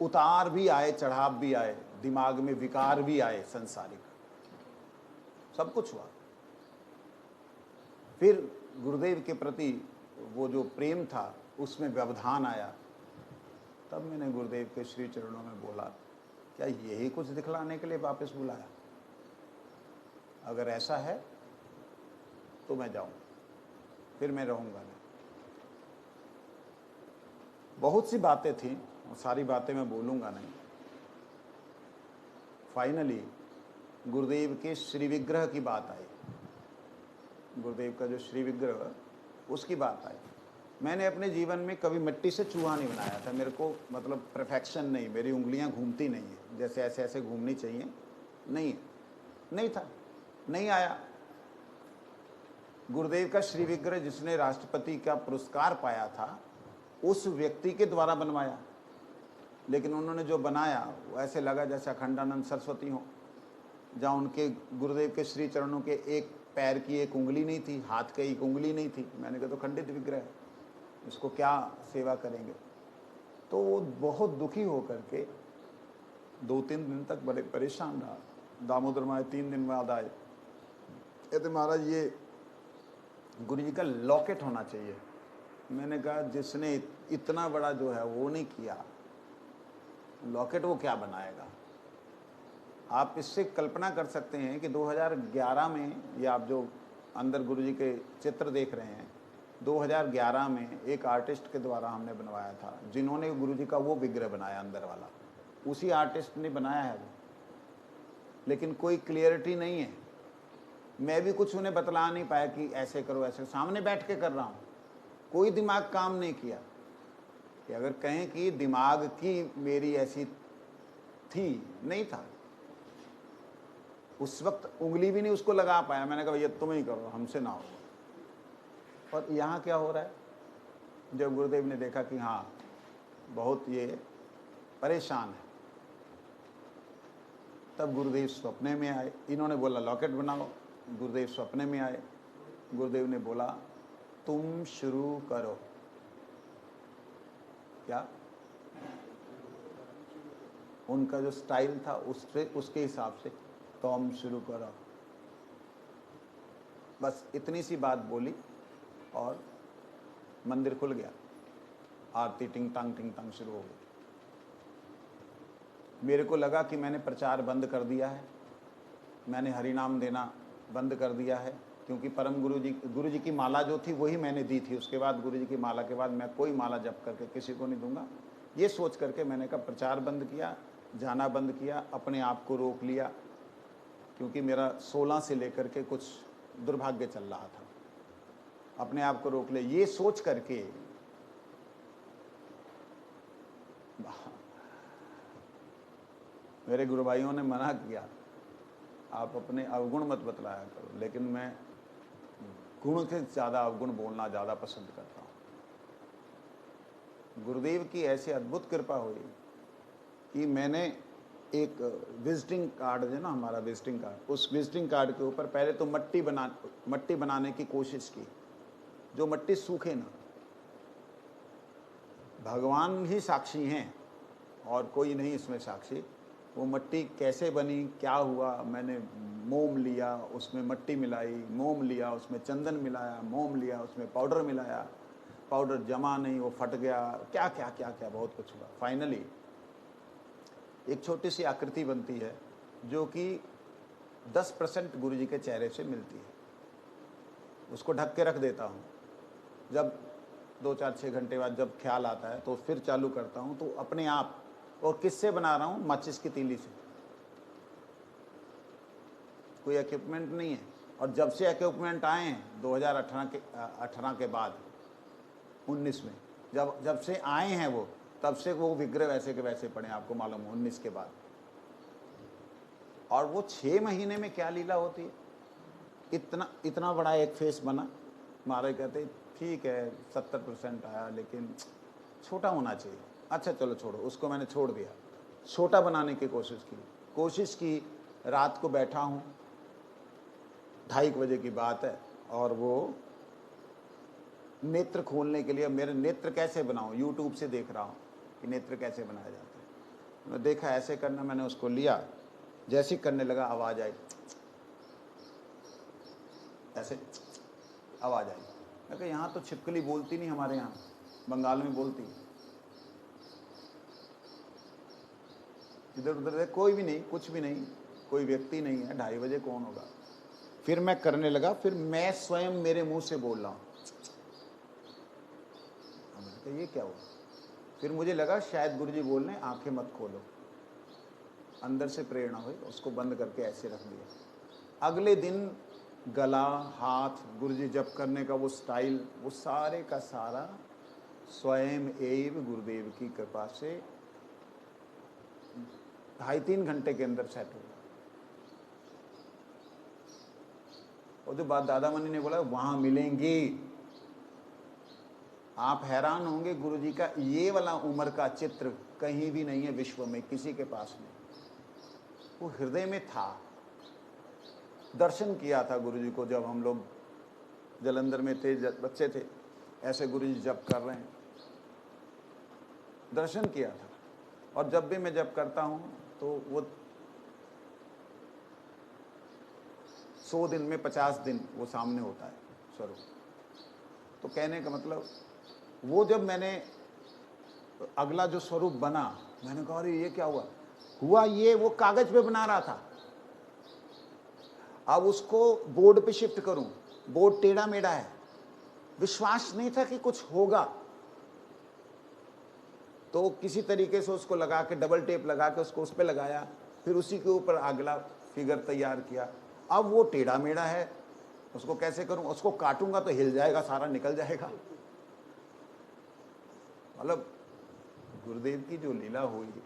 उतार भी आए, चढ़ाव भी आए, दिमाग में विकार भी आए, संसारिक सब कुछ हुआ। फिर गुरुदेव के प्रति वो जो प्रेम था उसमें व्यवधान आया। तब मैंने गुरुदेव के श्री चरणों में बोला, क्या यही कुछ दिखलाने के लिए वापस बुलाया? अगर ऐसा है तो मैं जाऊं, फिर मैं रहूंगा नहीं। बहुत सी बातें थी, सारी बातें मैं बोलूंगा नहीं। फाइनली गुरुदेव के श्री विग्रह की बात आई। गुरुदेव का जो श्री विग्रह, उसकी बात आई। मैंने अपने जीवन में कभी मिट्टी से चूहा नहीं बनाया था। मेरे को मतलब परफेक्शन नहीं, मेरी उंगलियां घूमती नहीं है जैसे ऐसे ऐसे घूमनी चाहिए, नहीं था, नहीं आया। गुरुदेव का श्री विग्रह जिसने राष्ट्रपति का पुरस्कार पाया था, उस व्यक्ति के द्वारा बनवाया, लेकिन उन्होंने जो बनाया वो ऐसे लगा जैसे अखंडानंद सरस्वती हो। जहाँ उनके गुरुदेव के श्री चरणों के एक पैर की एक उंगली नहीं थी, हाथ की एक उंगली नहीं थी। मैंने कहा तो खंडित विग्रह है, इसको क्या सेवा करेंगे। तो वो बहुत दुखी होकर के 2-3 दिन तक बड़े परेशान रहा। दामोदर माए 3 दिन बाद आए, कहते महाराज ये गुरु जी का लॉकेट होना चाहिए। मैंने कहा जिसने इतना बड़ा जो है वो नहीं किया, लॉकेट वो क्या बनाएगा। आप इससे कल्पना कर सकते हैं कि 2011 में, या आप जो अंदर गुरु जी के चित्र देख रहे हैं, 2011 में एक आर्टिस्ट के द्वारा हमने बनवाया था, जिन्होंने गुरु जी का वो विग्रह बनाया अंदर वाला, उसी आर्टिस्ट ने बनाया है वो। लेकिन कोई क्लियरिटी नहीं है, मैं भी कुछ उन्हें बतला नहीं पाया कि ऐसे करो ऐसे, सामने बैठ के कर रहा हूँ, कोई दिमाग काम नहीं किया। कि अगर कहें कि दिमाग की मेरी ऐसी थी, नहीं था उस वक्त, उंगली भी नहीं उसको लगा पाया। मैंने कहा भैया तुम ही करो, हमसे ना हो। और यहाँ क्या हो रहा है, जब गुरुदेव ने देखा कि हाँ बहुत ये परेशान है, तब गुरुदेव सपने में आए। इन्होंने बोला लॉकेट बनाओ, गुरुदेव सपने में आए। गुरुदेव ने बोला तुम शुरू करो। क्या उनका जो स्टाइल था उसके हिसाब से, तुम शुरू करो, बस इतनी सी बात बोली और मंदिर खुल गया। आरती टिंग टांग शुरू हो गई। मेरे को लगा कि मैंने प्रचार बंद कर दिया है, मैंने हरिनाम देना बंद कर दिया है, क्योंकि परम गुरु जी की माला जो थी वही मैंने दी थी। उसके बाद गुरु जी की माला के बाद मैं कोई माला जप करके किसी को नहीं दूंगा, ये सोच करके मैंने कहा प्रचार बंद किया, जाना बंद किया, अपने आप को रोक लिया, क्योंकि मेरा 16 से लेकर के कुछ दुर्भाग्य चल रहा था। अपने आप को रोक ले, ये सोच करके मेरे गुरु भाइयों ने मना किया, आप अपने अवगुण मत बतलाया करो, लेकिन मैं गुण से ज़्यादा अवगुण बोलना ज़्यादा पसंद करता हूँ। गुरुदेव की ऐसी अद्भुत कृपा हुई कि मैंने एक विजिटिंग कार्ड है ना, हमारा विजिटिंग कार्ड, उस विजिटिंग कार्ड के ऊपर पहले तो मट्टी बनाने की कोशिश की, जो मट्टी सूखे ना। भगवान ही साक्षी हैं और कोई नहीं इसमें साक्षी। वो मट्टी कैसे बनी, क्या हुआ, मैंने मोम लिया, उसमें मट्टी मिलाई, मोम लिया, उसमें चंदन मिलाया, मोम लिया, उसमें पाउडर मिलाया, पाउडर जमा नहीं, वो फट गया, क्या क्या क्या क्या बहुत कुछ हुआ। फाइनली एक छोटी सी आकृति बनती है जो कि 10% गुरु जी के चेहरे से मिलती है। उसको ढक के रख देता हूँ। जब 2-4-6 घंटे बाद जब ख्याल आता है तो फिर चालू करता हूँ, तो अपने आप, और किससे बना रहा हूँ, माचिस की तीली से, कोई इक्विपमेंट नहीं है। और जब से इक्विपमेंट आए हैं 2018 के बाद 19 में, जब से आए हैं वो, तब से वो विग्रह वैसे के वैसे पड़े, आपको मालूम हो, 19 के बाद। और वो 6 महीने में क्या लीला होती है। इतना बड़ा एक फेस बना। महाराज कहते ठीक है 70% आया, लेकिन छोटा होना चाहिए। अच्छा चलो छोड़ो, उसको मैंने छोड़ दिया। छोटा बनाने की कोशिश की। रात को बैठा हूँ, 2:30 बजे की बात है, और वो नेत्र खोलने के लिए, मेरे नेत्र कैसे बनाऊँ, यूट्यूब से देख रहा हूँ कि नेत्र कैसे बनाया जाता है। मैं देखा ऐसे करना, मैंने उसको लिया, जैसे ही करने लगा आवाज़ आई, ऐसे आवाज़ आई। मैं कहा यहाँ तो छिपकली बोलती नहीं, हमारे यहाँ बंगाल में बोलती। इधर उधर देख, कोई भी नहीं, कुछ भी नहीं, कोई व्यक्ति नहीं है। 2:30 बजे कौन होगा। फिर मैं करने लगा, फिर मैं स्वयं मेरे मुंह से बोल रहा हूँ। तो ये क्या हुआ। फिर मुझे लगा शायद गुरुजी बोल रहे हैं आंखें मत खोलो। अंदर से प्रेरणा हुई, उसको बंद करके ऐसे रख दिया। अगले दिन गला, हाथ, गुरुजी जप करने का वो स्टाइल, वो सारे का सारा स्वयं एवं गुरुदेव की कृपा से 2.5-3 घंटे के अंदर सेट हो गया। और जो बात दादा मनी ने बोला वहां मिलेंगी, आप हैरान होंगे। गुरुजी का ये वाला उम्र का चित्र कहीं भी नहीं है विश्व में, किसी के पास नहीं। वो हृदय में था, दर्शन किया था गुरुजी को जब हम लोग जलंधर में थे, बच्चे थे, ऐसे गुरुजी जप कर रहे हैं, दर्शन किया था। और जब भी मैं जप करता हूँ तो वो 100 दिन में 50 दिन वो सामने होता है स्वरूप। तो कहने का मतलब वो जब मैंने अगला जो स्वरूप बना, मैंने कहा अरे ये क्या हुआ ये वो कागज पे बना रहा था, अब उसको बोर्ड पे शिफ्ट करूं, बोर्ड टेढ़ा मेढ़ा है, विश्वास नहीं था कि कुछ होगा, तो किसी तरीके से उसको लगा के डबल टेप लगा के उसको उस पे लगाया, फिर उसी के ऊपर अगला फिगर तैयार किया। अब वो टेढ़ा मेढ़ा है, उसको कैसे करूं, उसको काटूंगा तो हिल जाएगा, सारा निकल जाएगा। मतलब गुरुदेव की जो लीला हुई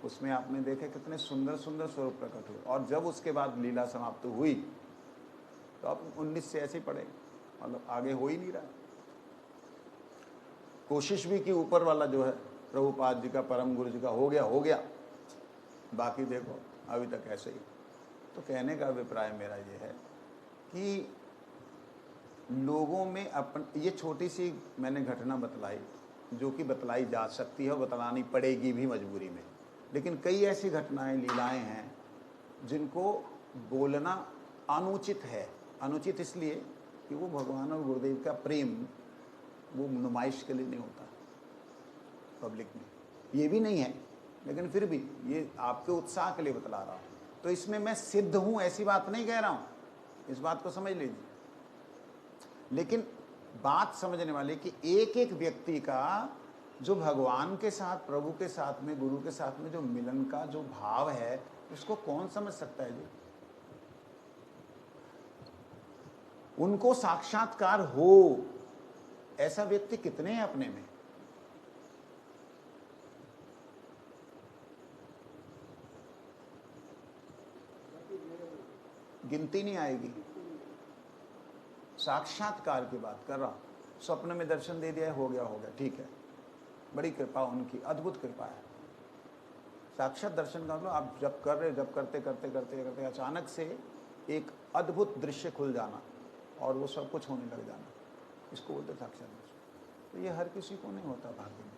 उसमें आपने देखे कितने सुंदर सुंदर स्वरूप प्रकट हुए। और जब उसके बाद लीला समाप्त हुई तो आप 19 से ऐसे पड़े, मतलब आगे हो ही नहीं रहा। कोशिश भी की ऊपर वाला जो है प्रभुपाद जी का, परम गुरु जी का, हो गया, बाकी देखो अभी तक ऐसे ही। तो कहने का अभिप्राय मेरा ये है कि लोगों में ये छोटी सी मैंने घटना बतलाई जो कि बतलाई जा सकती है, बतलानी पड़ेगी भी मजबूरी में, लेकिन कई ऐसी घटनाएं, लीलाएं हैं जिनको बोलना अनुचित है। अनुचित इसलिए कि वो भगवान और गुरुदेव का प्रेम वो नुमाइश के लिए नहीं होता पब्लिक में, ये भी नहीं है, लेकिन फिर भी ये आपके उत्साह के लिए बतला रहा हूँ। तो इसमें मैं सिद्ध हूँ ऐसी बात नहीं कह रहा हूँ, इस बात को समझ लीजिए। लेकिन बात समझने वाले कि एक एक व्यक्ति का जो भगवान के साथ, प्रभु के साथ में, गुरु के साथ में जो मिलन का जो भाव है, उसको कौन समझ सकता है जी? उनको साक्षात्कार हो ऐसा व्यक्ति कितने हैं अपने में? गिनती नहीं आएगी। साक्षात्कार की बात कर रहा हूं। स्वप्न में दर्शन दे दिया, हो गया, ठीक है, बड़ी कृपा उनकी, अद्भुत कृपा है। साक्षात दर्शन का मतलब आप जब कर रहे, जब करते करते करते करते अचानक से एक अद्भुत दृश्य खुल जाना और वो सब कुछ होने लग जाना, इसको बोलते साक्षात दर्शन। तो ये हर किसी को नहीं होता भाग्य में।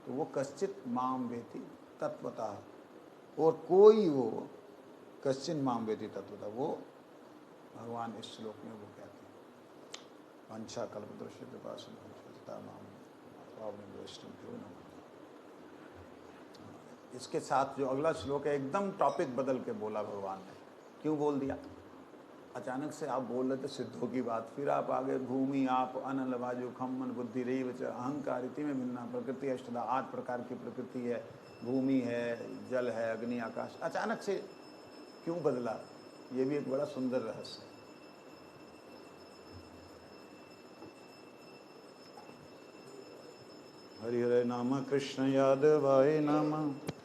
तो वो कश्चित माम वेति तत्वतः, और कोई वो कश्चित माम वेति तत्वतः, वो भगवान इस श्लोक में वो कहते हैं, वंशा कल्पतरुश्च कृपा सिंधुता माम पावने वैष्णव नमः। इसके साथ जो अगला श्लोक है, एकदम टॉपिक बदल के बोला भगवान ने। क्यों बोल दिया? अचानक से आप बोल रहे थे सिद्धों की बात, फिर आप आगे भूमि आप अनल वायु खम्मन बुद्धि रेव च अहंकार इति में भिन्ना प्रकृति अष्टधा, 8 प्रकार की प्रकृति है, भूमि है, जल है, अग्नि, आकाश। अचानक से क्यों बदला? ये भी एक बड़ा सुंदर रहस्य है। हरि हरे नाम कृष्ण यादवाय नमः।